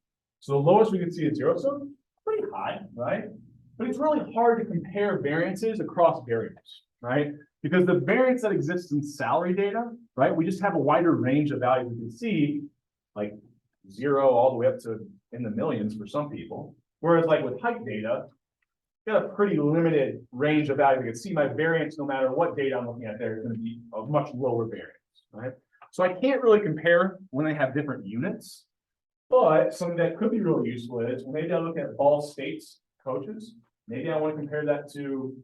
So the lowest we can see is zero, so pretty high, right? But it's really hard to compare variances across variables, right? Because the variance that exists in salary data, right? We just have a wider range of values we can see, like 0 all the way up to in the millions for some people. Whereas like with height data, you got a pretty limited range of values. You can see my variance, no matter what data I'm looking at there, is going to be a much lower variance, right? So I can't really compare when they have different units, but something that could be really useful is maybe I look at Ball State's coaches. Maybe I want to compare that to,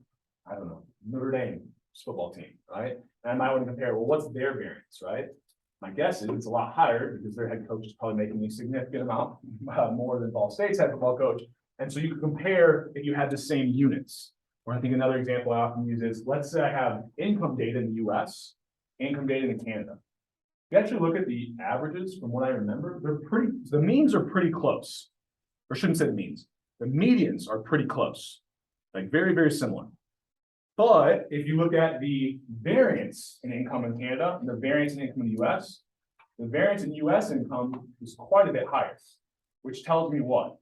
I don't know, Notre Dame's football team, right? And I might want to compare, well, what's their variance, right? My guess is it's a lot higher because their head coach is probably making a significant amount more than Ball State's head football coach. And so you can compare if you had the same units. Or I think another example I often use is, let's say I have income data in the US, income data in Canada. If you actually look at the averages from what I remember, the means are pretty close. Or shouldn't say the means. The medians are pretty close, like very, very similar. But if you look at the variance in income in Canada and the variance in income in the US, the variance in US income is quite a bit higher, which tells me what?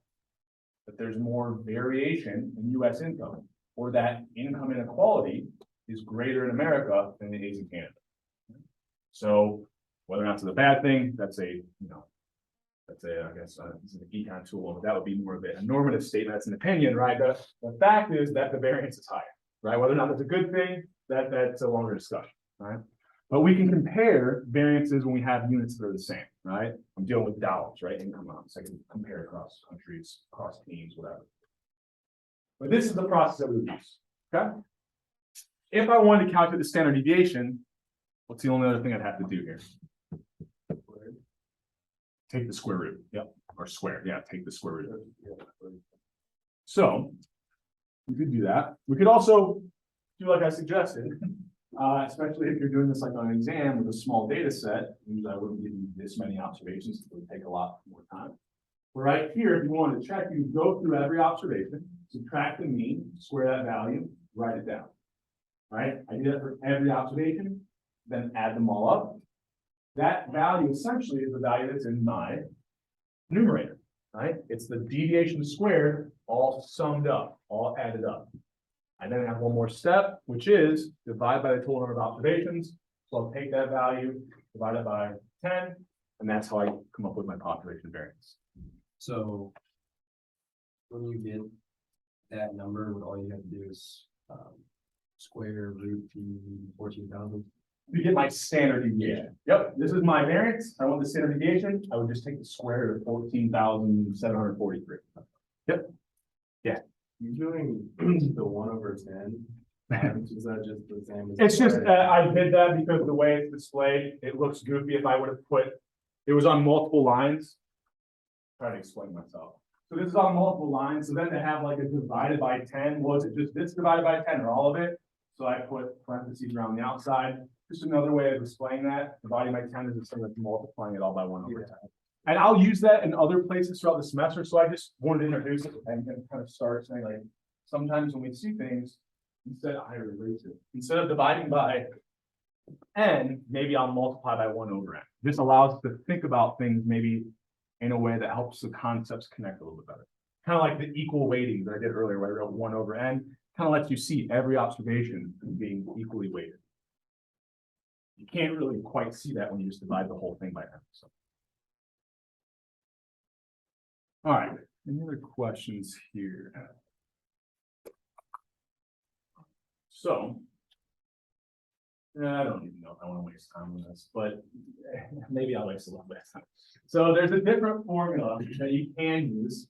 That there's more variation in US income, or that income inequality is greater in America than it is in Canada. So whether or not it's a bad thing, that's a, I guess, it's an ECON tool, but that would be more of a normative statement. That's an opinion, right? The fact is that the variance is higher, right? Whether or not that's a good thing, that's a longer discussion, right? But we can compare variances when we have units that are the same, right? I'm dealing with dollars, right? Income amounts. I can compare across countries, across teams, whatever. But this is the process that we would use, okay? If I wanted to calculate the standard deviation, what's the only other thing I'd have to do here? Take the square root, yep, or square, yeah, take the square root. So we could do that. We could also do like I suggested, especially if you're doing this like on an exam with a small data set. Usually I wouldn't give you this many observations, it would take a lot more time. But right here, if you wanted to check, you go through every observation, subtract the mean, square that value, write it down. Right? I do that for every observation, then add them all up. That value essentially is the value that's in my numerator, right? It's the deviation squared, all summed up, all added up. I then have one more step, which is divide by the total number of observations. So I'll take that value, divide it by 10, and that's how I come up with my population variance. So when you get that number, all you have to do is square root P 14,000. You get my standard deviation. Yep, this is my variance. I want the standard deviation. I would just take the square root of 14,743. Yep. Yeah. You're doing the 1/10. Is that just the same? It's just, I did that because the way it's displayed, it looks goofy if I would have put, it was on multiple lines. Try to explain myself. So this is on multiple lines. So then to have like a divided by 10, was it just this divided by 10 or all of it? So I put parentheses around the outside. Just another way of displaying that. Dividing by 10 is the same as multiplying it all by 1/10. And I'll use that in other places throughout the semester. So I just wanted to introduce it and kind of start saying, like, sometimes when we see things, instead of dividing by n, maybe I'll multiply by 1/n. This allows us to think about things maybe in a way that helps the concepts connect a little bit better. Kind of like the equal weighting that I did earlier, where I wrote 1/n, kind of lets you see every observation being equally weighted. You can't really quite see that when you just divide the whole thing by n. So. All right, any other questions here? So, I don't even know if I want to waste time on this, but maybe I'll waste a little bit of time. So there's a different formula that you can use.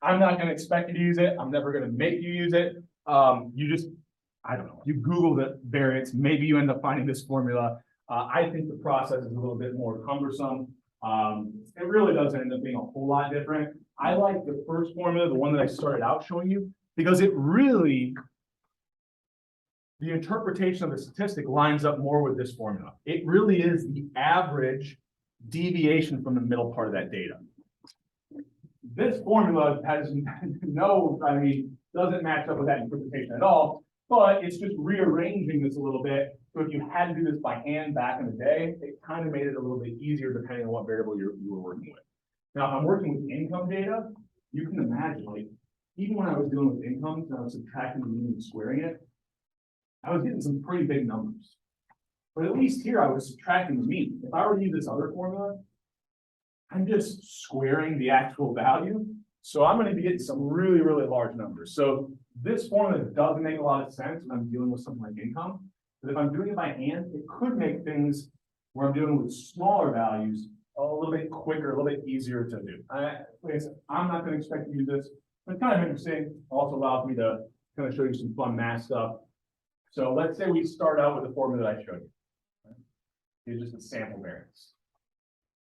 I'm not going to expect you to use it. I'm never going to make you use it. You just, I don't know, you Google the variance, maybe you end up finding this formula. I think the process is a little bit more cumbersome. It really doesn't end up being a whole lot different. I like the first formula, the one that I started out showing you, because it really, the interpretation of the statistic lines up more with this formula. It really is the average deviation from the middle part of that data. This formula has no, doesn't match up with that interpretation at all, but it's just rearranging this a little bit. So if you had to do this by hand back in the day, it kind of made it a little bit easier depending on what variable you were working with. Now, if I'm working with income data, you can imagine, like, even when I was dealing with incomes and I was subtracting the mean and squaring it, I was getting some pretty big numbers. But at least here I was subtracting the mean. If I were to use this other formula, I'm just squaring the actual value. So I'm going to be getting some really, really large numbers. So this formula doesn't make a lot of sense when I'm dealing with something like income. But if I'm doing it by hand, it could make things where I'm dealing with smaller values a little bit quicker, a little bit easier to do. Like I said, I'm not going to expect to use this, but it's kind of interesting. Also allows me to kind of show you some fun math stuff. So let's say we start out with the formula that I showed you. It's just a sample variance.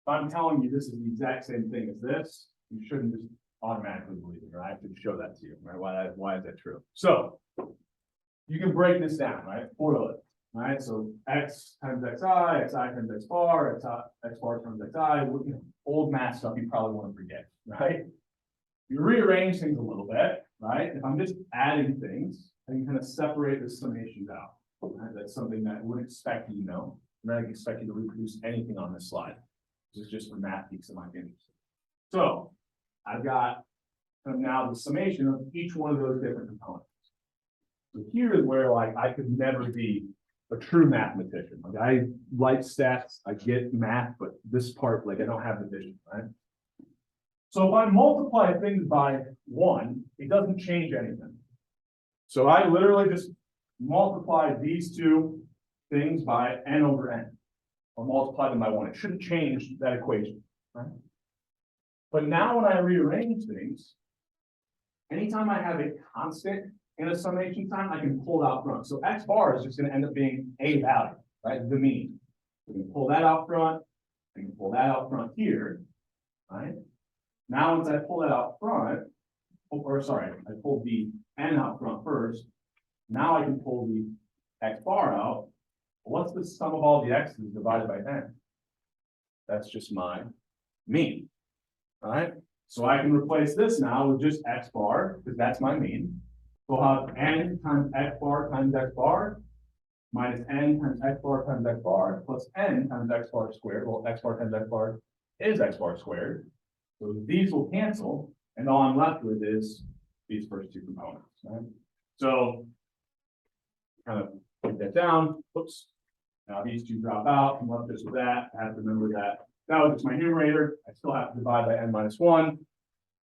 If I'm telling you this is the exact same thing as this, you shouldn't just automatically believe it, right? I have to show that to you, right? Why is that true? So you can break this down, right? Formula, right? So x times xi times x bar, x bar times xi, old math stuff you probably want to forget, right? You rearrange things a little bit, right? If I'm just adding things, I can kind of separate the summations out. Right? That's something that I wouldn't expect you to know. I'm not expect you to reproduce anything on this slide. This is just for math geeks that might be interested. So I've got kind of now the summation of each one of those different components. So here is where like I could never be a true mathematician. Like I like stats, I get math, but this part, like I don't have the vision, right? So if I multiply things by 1, it doesn't change anything. So I literally just multiply these two things by n over n, or multiply them by 1. It shouldn't change that equation, right? But now when I rearrange things, anytime I have a constant in a summation sign, I can pull it out front. So x bar is just going to end up being a value, right? The mean. We can pull that out front. I can pull that out front here, right? Now once I pull that out front, or sorry, I pulled the n out front first. Now I can pull the x bar out. What's the sum of all the x's divided by n? That's just my mean, all right? So I can replace this now with just x bar, because that's my mean. So I'll have n times x bar minus n times x bar times x bar plus n times x bar squared. Well, x bar times x bar is x bar squared. So these will cancel, and all I'm left with is these first two components, right? So kind of put that down. Oops. Now these two drop out. I'm left just with that. I have to remember that was just my numerator. I still have to divide by n minus 1. If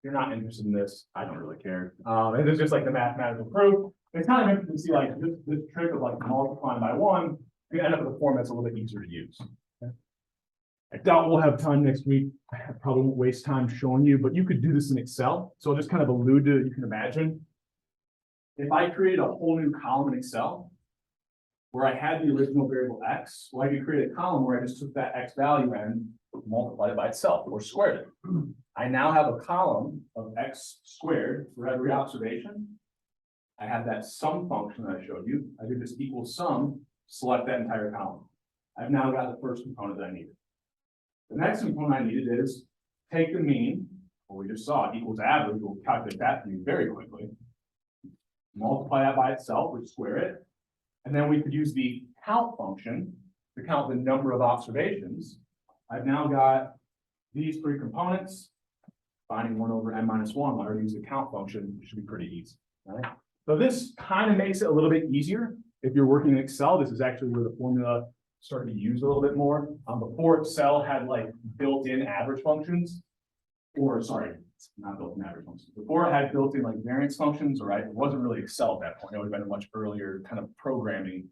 you're not interested in this, I don't really care. And it's just like the mathematical proof. It's kind of interesting to see like this trick of like multiplying by 1. You end up with a form that's a little bit easier to use. Okay? I doubt we'll have time next week. I probably won't waste time showing you, but you could do this in Excel. So I'll just kind of allude to, you can imagine. If I created a whole new column in Excel, where I had the original variable x, well, I could create a column where I just took that x value and multiplied it by itself or squared it. I now have a column of x squared for every observation. I have that sum function that I showed you. I could just equal sum, select that entire column. I've now got the first component that I needed. The next component I needed is take the mean, what we just saw, equals average. We'll calculate that for you very quickly. Multiply that by itself, or square it. And then we could use the count function to count the number of observations. I've now got these three components. Finding 1 over n minus 1, I already use the count function, it should be pretty easy, right? So this kind of makes it a little bit easier. If you're working in Excel, this is actually where the formula started to use a little bit more. Before Excel had like built-in average functions, or sorry, not built-in average functions. Before it had built-in like variance functions, right? It wasn't really Excel at that point. It would have been a much earlier kind of programming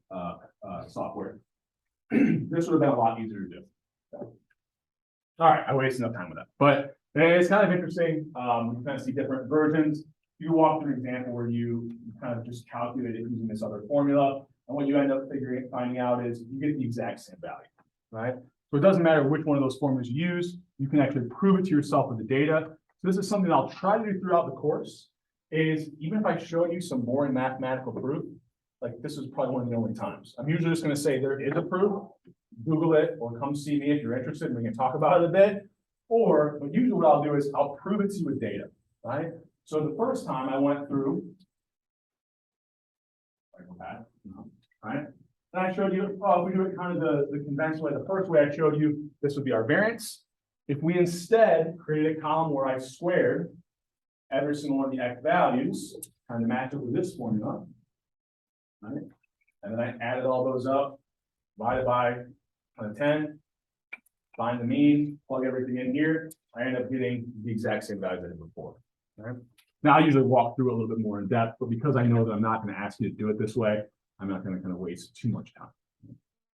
software. This would have been a lot easier to do. All right, I wasted enough time with that, but it's kind of interesting. You kind of see different versions. You walk through an example where you kind of just calculate it using this other formula, and what you end up finding out is you get the exact same value, right? So it doesn't matter which one of those formulas you use. You can actually prove it to yourself with the data. So this is something I'll try to do throughout the course. Is even if I show you some boring mathematical proof, like this is probably one of the only times. I'm usually just going to say there is a proof, Google it or come see me if you're interested and we can talk about it a bit. Or but usually what I'll do is I'll prove it to you with data, right? So the first time I went through, right? And I showed you, if we do it kind of the conventional way, the first way I showed you, this would be our variance. If we instead created a column where I squared every single one of the x values, kind of match it with this formula, right? And then I added all those up, divided by 10, find the mean, plug everything in here, I end up getting the exact same values I did before. Right? Now I usually walk through it a little bit more in depth, but because I know that I'm not going to ask you to do it this way, I'm not going to kind of waste too much time.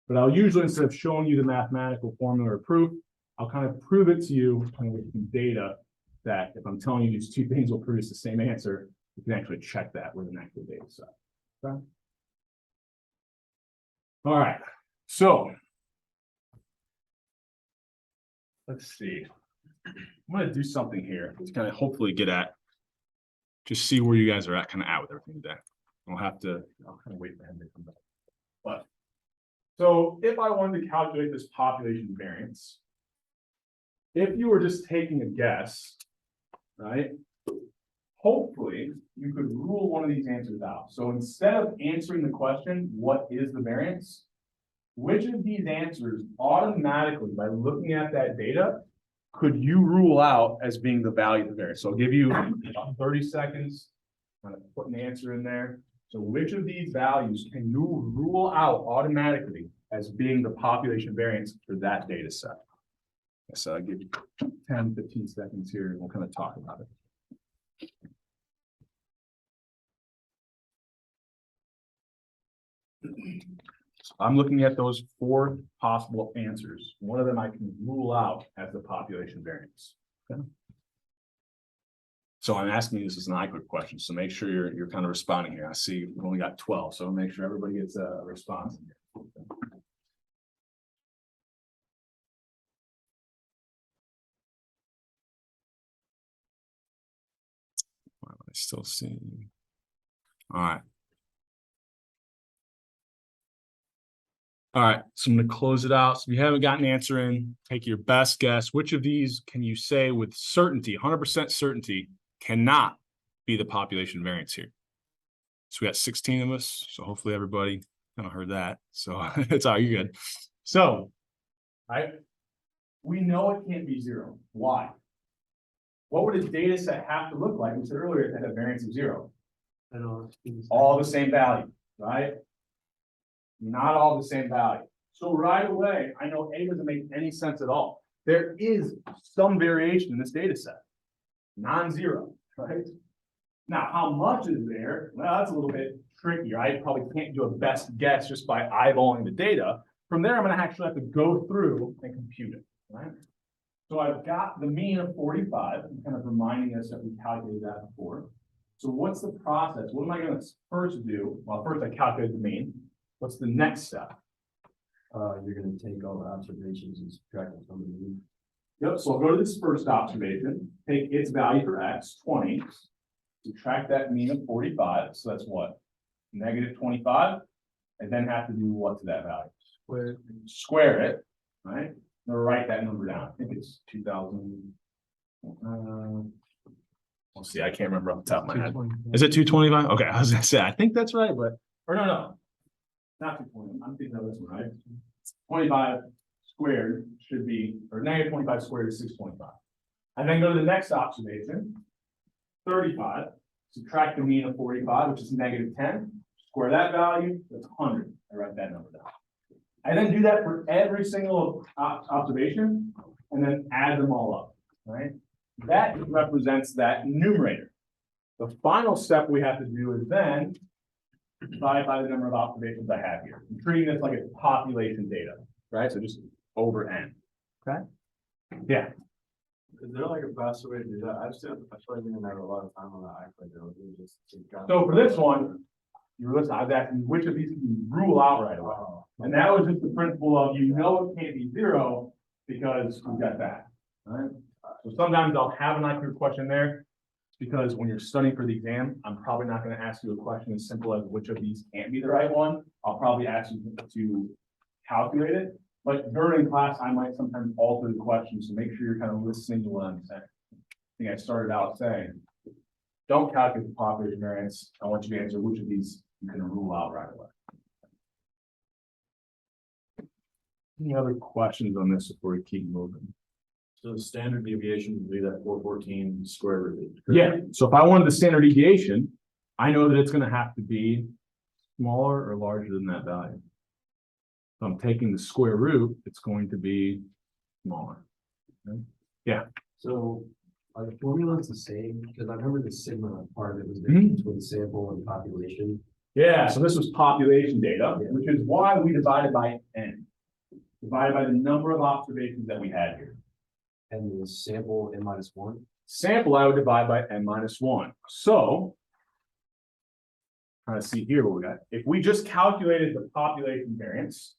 But I'll usually, instead of showing you the mathematical formula or proof, I'll kind of prove it to you kind of with some data that if I'm telling you these two things will produce the same answer, you can actually check that with an actual data set. Okay? All right, so let's see. I'm going to do something here to kind of hopefully get at, just see where you guys are at, kind of at with everything today. I'll kind of wait for him to come back. But so if I wanted to calculate this population variance, if you were just taking a guess, right? Hopefully you could rule one of these answers out. So instead of answering the question, what is the variance? Which of these answers automatically, by looking at that data, could you rule out as being the value of the variance? So I'll give you about 30 seconds, kind of put an answer in there. So which of these values can you rule out automatically as being the population variance for that data set? So I'll give you 10, 15 seconds here and we'll kind of talk about it. So I'm looking at those 4 possible answers. One of them I can rule out as the population variance. Okay. So I'm asking you this as an IQUIC question, so make sure you're kind of responding here. I see we've only got 12, so make sure everybody gets a response. I still see. All right. All right, so I'm going to close it out. So if you haven't gotten an answer in, take your best guess. Which of these can you say with certainty, 100% certainty, cannot be the population variance here? So we got 16 of us. So hopefully everybody kind of heard that. So it's all right, you're good. So, right, we know it can't be 0. Why? What would a data set have to look like? We said earlier it had a variance of 0. All the same value, right? Not all the same value. So right away, I know A doesn't make any sense at all. There is some variation in this data set, non-zero, right? Now, how much is there? Well, that's a little bit trickier. I probably can't do a best guess just by eyeballing the data. From there, I'm going to actually have to go through and compute it, right? So I've got the mean of 45, I'm kind of reminding us that we calculated that before. So what's the process? What am I going to first do? Well, first I calculate the mean. What's the next step? You're gonna take all the observations and subtract it from the mean. Yep, so I'll go to this first observation, take its value for x, 20, subtract that mean of 45, so that's what? Negative 25, and then have to do what to that value? Square it, right? Or write that number down. I think it's 2000. We'll see, I can't remember off the top of my head. Is it 225? Okay, I was gonna say, I think that's right, but, or no. Not 220, I'm thinking of this one, right? 25 squared should be, or negative 25 squared is 625. And then go to the next observation, 35, subtract the mean of 45, which is negative 10, square that value, that's 100. I write that number down. And then do that for every single observation, and then add them all up, right? That represents that numerator. The final step we have to do is then divided by the number of observations I have here. I'm treating this like it's population data, right? So just over n. Okay. Yeah. Is there like a faster way to do that? I feel like we didn't have a lot of time on the iPad. So for this one, you listen, I was asking which of these can you rule out right away? And that was just the principle of it can't be 0 because we've got that. Right? So sometimes I'll have an IQ question there. Because when you're studying for the exam, I'm probably not going to ask you a question as simple as which of these can't be the right one. I'll probably ask you to calculate it. But during class, I might sometimes alter the question, so make sure you're kind of listening to what I'm saying. I think I started out saying, don't calculate the population variance. I want you to answer which of these you can rule out right away. Any other questions on this before we keep moving? So the standard deviation would be that 414 square root. Yeah, so if I wanted the standard deviation, I know that it's gonna have to be smaller or larger than that value. If I'm taking the square root, it's going to be smaller. Okay? So are the formulas the same? Because I remember the sigma part of it was Mhm. between sample and population. Yeah, so this was population data, Yeah. which is why we divided by n. Divided by the number of observations that we had here. And the sample n minus one. Sample, I would divide by n minus one. So, trying to see here what we got. If we just calculated the population variance,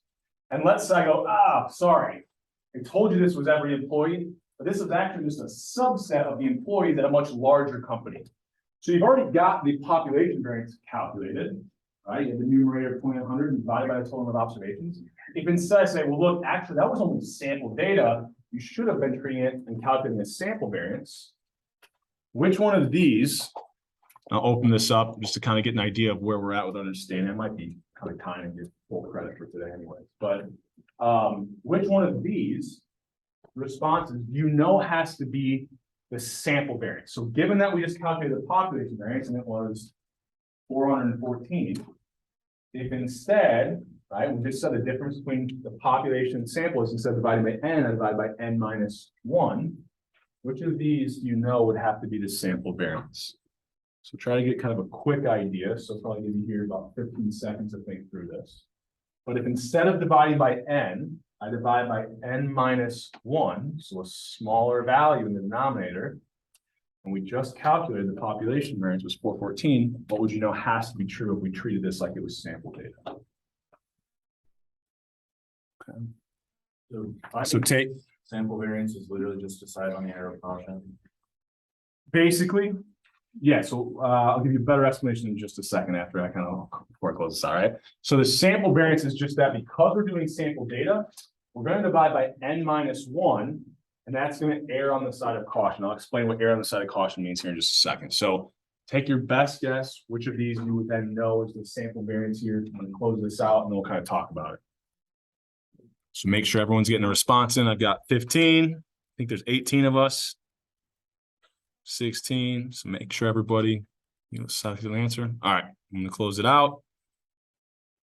and let's say I go, sorry, I told you this was every employee, but this is actually just a subset of the employees at a much larger company. So you've already got the population variance calculated, right? You have the numerator of 2,100 divided by the total number of observations. If instead I say, well, look, actually, that was only sample data, you should have been treating it and calculating a sample variance. Which one of these, I'll open this up just to kind of get an idea of where we're at with understanding. It might be kind of kind of give full credit for today anyway, but which one of these responses has to be the sample variance? So given that we just calculated the population variance and it was 414, if instead, right, we just said the difference between the population and sample is instead of dividing by n, I divide by n minus 1. Which of these would have to be the sample variance? So try to get kind of a quick idea. So I'll probably give you here about 15 seconds to think through this. But if instead of dividing by n, I divide by n minus 1, so a smaller value in the denominator, and we just calculated the population variance was 414, what would you know has to be true if we treated this like it was sample data? Okay. So take Sample variance is literally just decide on the error of caution. basically, yeah, so I'll give you a better explanation in just a second after I before I close this, all right? So the sample variance is just that because we're doing sample data, we're going to divide by n minus 1, and that's going to err on the side of caution. I'll explain what err on the side of caution means here in just a second. So take your best guess, which of these you would then know is the sample variance here. I'm going to close this out and then we'll kind of talk about it. So make sure everyone's getting a response in. I've got 15. I think there's 18 of us. 16. So make sure everybody, selects an answer. All right. I'm going to close it out.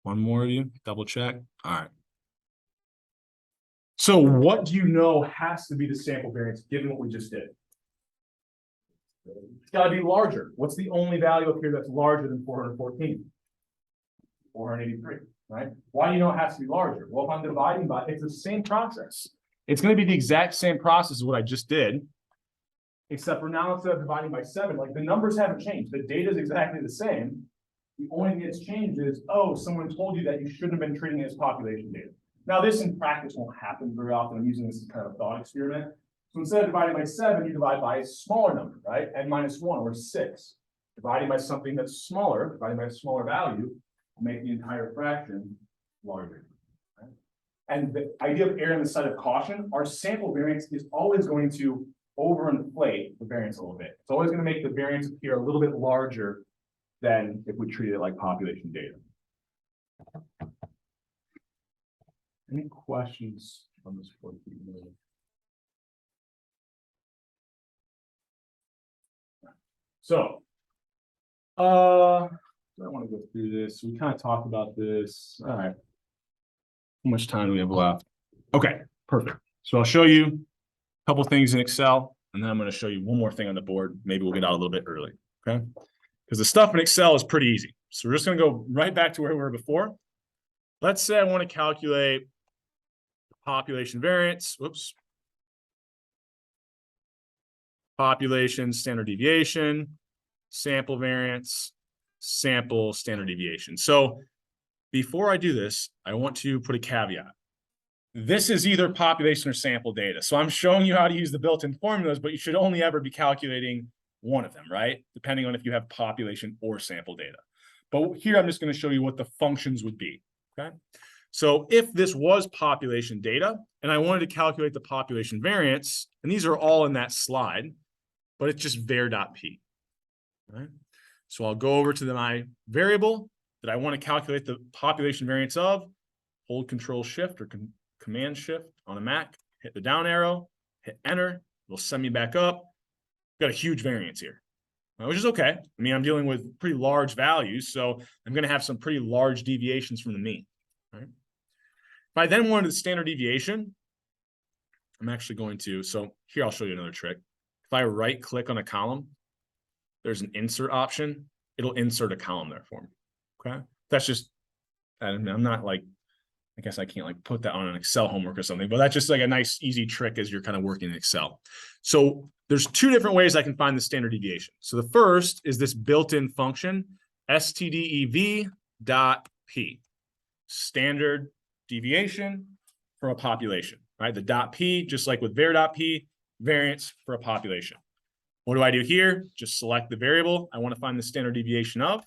One more of you, double check. All right. So what do you know has to be the sample variance given what we just did? It's got to be larger. What's the only value up here that's larger than 414? 483. Right? Why do you know it has to be larger? Well, if I'm dividing by, it's the same process. It's going to be the exact same process as what I just did, except for now instead of dividing by 7, like the numbers haven't changed. The data is exactly the same. The only thing that's changed is, someone told you that you shouldn't have been treating it as population data. Now, this in practice won't happen very often. I'm using this as kind of a thought experiment. So instead of dividing by 7, you divide by a smaller number, right? N minus 1 or 6. Dividing by something that's smaller, dividing by a smaller value, make the entire fraction larger. Right? And the idea of error on the side of caution, our sample variance is always going to overinflate the variance a little bit. It's always going to make the variance appear a little bit larger than if we treat it like population data. Any questions on this? So, I don't want to go through this. We kind of talked about this. All right. How much time do we have left? Okay, perfect. So I'll show you a couple things in Excel, and then I'm going to show you one more thing on the board. Maybe we'll get out a little bit early, okay? Because the stuff in Excel is pretty easy. So we're just going to go right back to where we were before. Let's say I want to calculate population variance. Whoops. Population standard deviation, sample variance, sample standard deviation. So before I do this, I want to put a caveat. This is either population or sample data. So I'm showing you how to use the built-in formulas, but you should only ever be calculating one of them, right? Depending on if you have population or sample data. But here I'm just going to show you what the functions would be, okay? So if this was population data and I wanted to calculate the population variance, and these are all in that slide, but it's just var.p, right? So I'll go over to my variable that I want to calculate the population variance of, hold Control Shift or Command Shift on a Mac, hit the down arrow, hit enter, it'll send me back up. Got a huge variance here, which is okay. I mean, I'm dealing with pretty large values, so I'm going to have some pretty large deviations from the mean, right? If I then wanted the standard deviation, I'm actually going to, so here I'll show you another trick. If I right click on a column, there's an insert option. It'll insert a column there for me, okay? That's just, I'm not like, I guess I can't like put that on an Excel homework or something, but that's just like a nice, easy trick as you're kind of working in Excel. So there's two different ways I can find the standard deviation. So the first is this built-in function, stdev.p, standard deviation for a population, right? The .p, just like with var.p, variance for a population. What do I do here? Just select the variable I want to find the standard deviation of.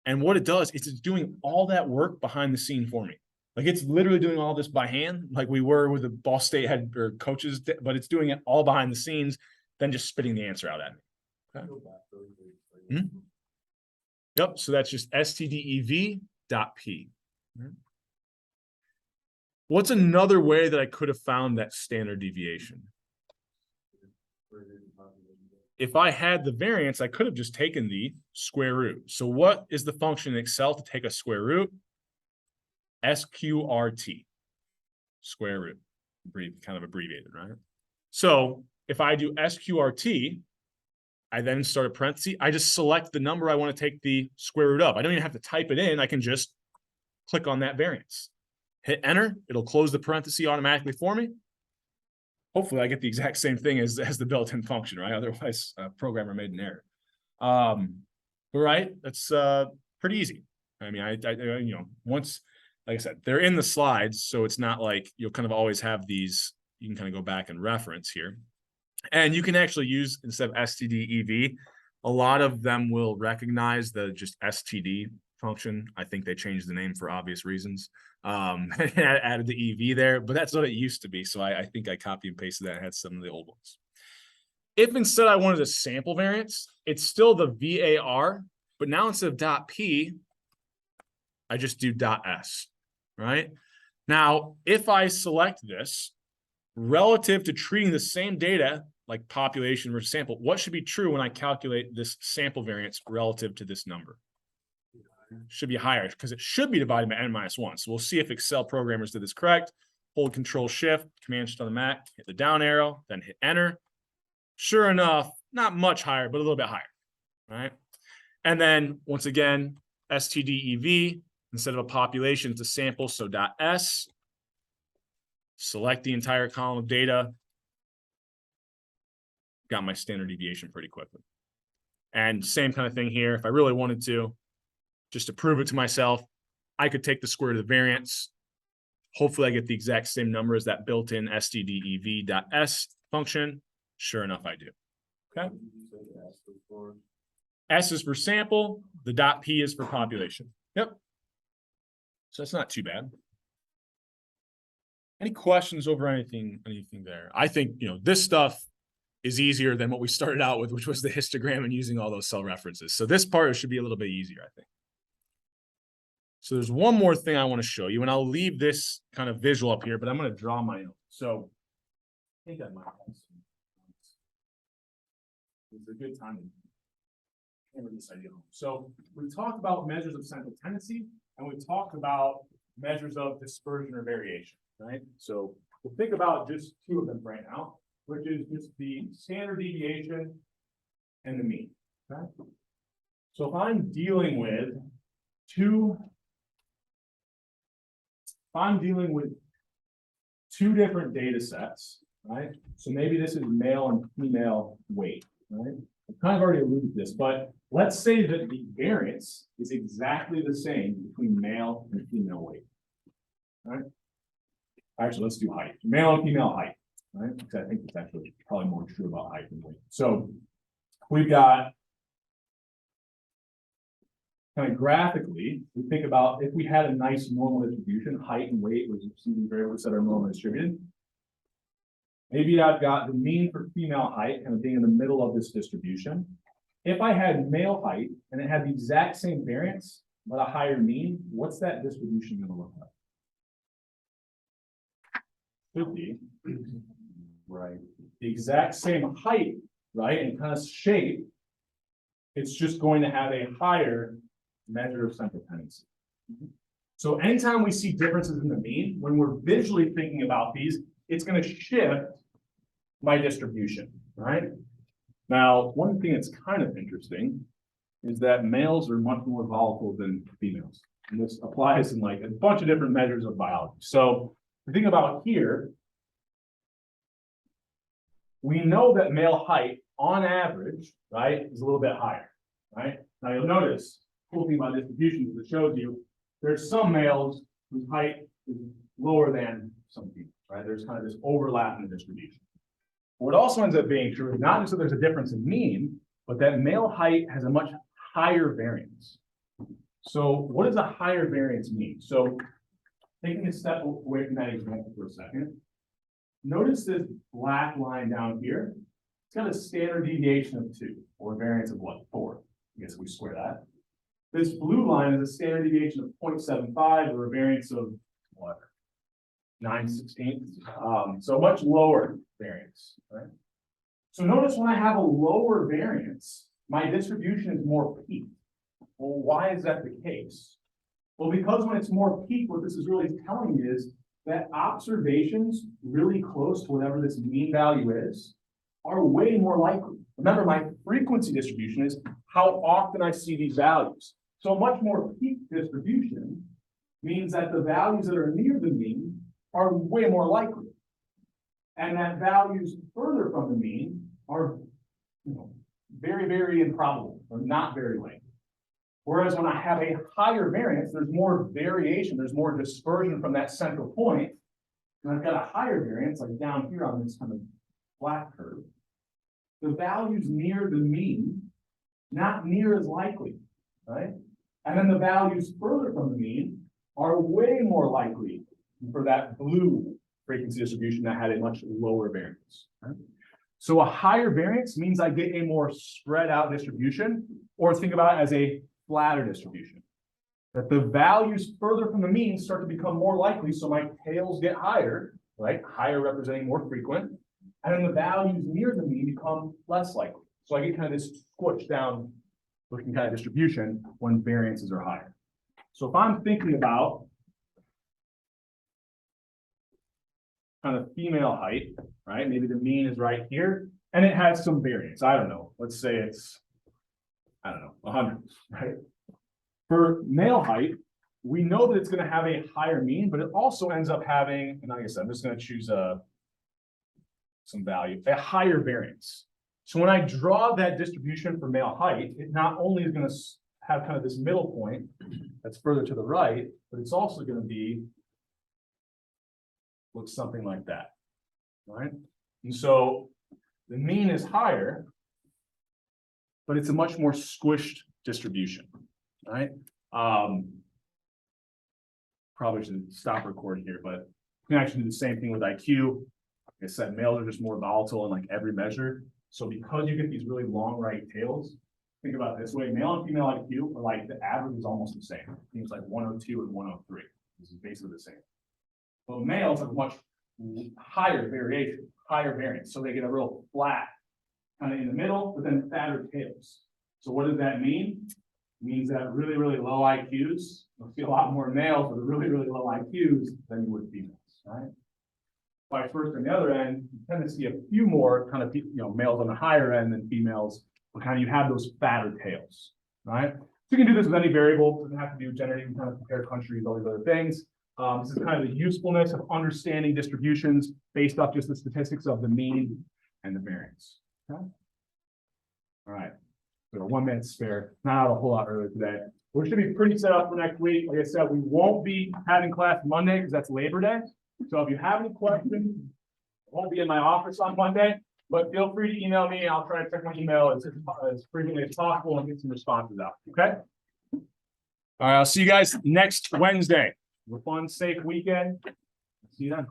And what it does is it's doing all that work behind the scene for me. Like it's literally doing all this by hand, like we were with the Ball State head or coaches, but it's doing it all behind the scenes, then just spitting the answer out at me. Okay. Yep. So that's just stdev.p. What's another way that I could have found that standard deviation? If I had the variance, I could have just taken the square root. So what is the function in Excel to take a square root? SQRT, square root, kind of abbreviated, right? So if I do SQRT, I then start a parenthesis. I just select the number I want to take the square root of. I don't even have to type it in. I can just click on that variance. Hit enter. It'll close the parenthesis automatically for me. Hopefully I get the exact same thing as the built-in function, right? Otherwise, a programmer made an error. But right, that's pretty easy. I mean, I you know, once, like I said, they're in the slides, so it's not like you'll kind of always have these. You can kind of go back and reference here, and you can actually use, instead of stdev, a lot of them will recognize the just std function. I think they changed the name for obvious reasons. Added the EV there, but that's what it used to be. So I think I copy and pasted that and had some of the old ones. If instead I wanted a sample variance, it's still the VAR, but now instead of .p, I just do .s, right? Now, if I select this relative to treating the same data like population versus sample, what should be true when I calculate this sample variance relative to this number? Should be higher because it should be divided by n-1. So we'll see if Excel programmers did this correct. Hold Control Shift, Command Shift on the Mac, hit the down arrow, then hit enter. Sure enough, not much higher, but a little bit higher, right? And then once again, stdev, instead of a population, it's a sample, so .s. Select the entire column of data. Got my standard deviation pretty quickly. And same kind of thing here. If I really wanted to, just to prove it to myself, I could take the square root of the variance. Hopefully I get the exact same number as that built-in stdev.s function. Sure enough, I do. Okay. S is for sample. The .p is for population. Yep. So that's not too bad. Any questions over anything there? I think, you know, this stuff is easier than what we started out with, which was the histogram and using all those cell references. So this part should be a little bit easier, I think. So there's one more thing I want to show you, and I'll leave this kind of visual up here, but I'm going to draw my own. So I think I might have some. It's a good time to hammer this idea home. So we talked about measures of central tendency, and we talked about measures of dispersion or variation, right? So we'll think about just two of them right now, which is just the standard deviation and the mean, okay? So if I'm dealing with two different data sets, right? So maybe this is male and female weight, right? I've kind of already alluded to this, but let's say that the variance is exactly the same between male and female weight, right? Actually, let's do height. Male and female height, right? Because I think it's actually probably more true about height than weight. So we've got kind of graphically, we think about if we had a nice normal distribution, height and weight was some variables that are normally distributed. Maybe I've got the mean for female height kind of being in the middle of this distribution. If I had male height and it had the exact same variance, but a higher mean, what's that distribution going to look like? Should be, right, the exact same height, right, and kind of shape. It's just going to have a higher measure of central tendency. So anytime we see differences in the mean, when we're visually thinking about these, it's going to shift my distribution, right? Now, one thing that's kind of interesting is that males are much more volatile than females. And this applies in like a bunch of different measures of biology. So the thing about here, we know that male height on average, right, is a little bit higher, right? Now you'll notice, cool thing about distribution is it shows you there's some males whose height is lower than some females, right? There's kind of this overlap in the distribution. What also ends up being true is not just that there's a difference in mean, but that male height has a much higher variance. So what does a higher variance mean? So taking a step away from that example for a second, notice this black line down here. It's got a standard deviation of 2, or a variance of what? 4. I guess we square that. This blue line is a standard deviation of 0.75, or a variance of what? 9/16. So much lower variance, right? So notice when I have a lower variance, my distribution is more peaked. Well, why is that the case? Well, because when it's more peaked, what this is really telling me is that observations really close to whatever this mean value is are way more likely. Remember, my frequency distribution is how often I see these values. So a much more peaked distribution means that the values that are near the mean are way more likely. And that values further from the mean are, very, very improbable, or not very likely. Whereas when I have a higher variance, there's more variation, there's more dispersion from that central point. And I've got a higher variance, like down here on this kind of flat curve. The values near the mean, not near as likely, right? And then the values further from the mean are way more likely for that blue frequency distribution that had a much lower variance. Right? So a higher variance means I get a more spread out distribution, or think about it as a flatter distribution. That the values further from the mean start to become more likely, so my tails get higher, right? Higher representing more frequent, and then the values near the mean become less likely. So I get kind of this squished down looking kind of distribution when variances are higher. So if I'm thinking about kind of female height, right? Maybe the mean is right here, and it has some variance. I don't know. Let's say it's, 100, right? For male height, we know that it's going to have a higher mean, but it also ends up having, and like I said, I'm just going to choose some value, a higher variance. So when I draw that distribution for male height, it not only is going to have kind of this middle point that's further to the right, but it's also going to be looks something like that, right? And so the mean is higher, but it's a much more squished distribution, right? Probably should stop recording here, but you can actually do the same thing with IQ. Like I said, males are just more volatile in like every measure. So because you get these really long right tails, think about it this way, male and female IQ are like, the average is almost the same. It's like 102 and 103. This is basically the same. But males have much higher variation, higher variance. So they get a real flat kind of in the middle, but then fatter tails. So what does that mean? It means that really, really low IQs, you'll see a lot more males with really, really low IQs than you would females, right? Vice versa on the other end, you tend to see a few more kind of, males on the higher end than females, but kind of you have those fatter tails, right? So you can do this with any variable, it doesn't have to do generating kind of compare countries, all these other things. This is kind of the usefulness of understanding distributions based off just the statistics of the mean and the variance. Okay? All right, so 1 minute spare, not a whole lot earlier today. We should be pretty set up for next week. Like I said, we won't be having class Monday because that's Labor Day. So if you have any questions, I won't be in my office on Monday, but feel free to email me. I'll try to check my email as frequently as possible and get some responses out. Okay. All right, I'll see you guys next Wednesday. Have a fun, safe weekend. See you then.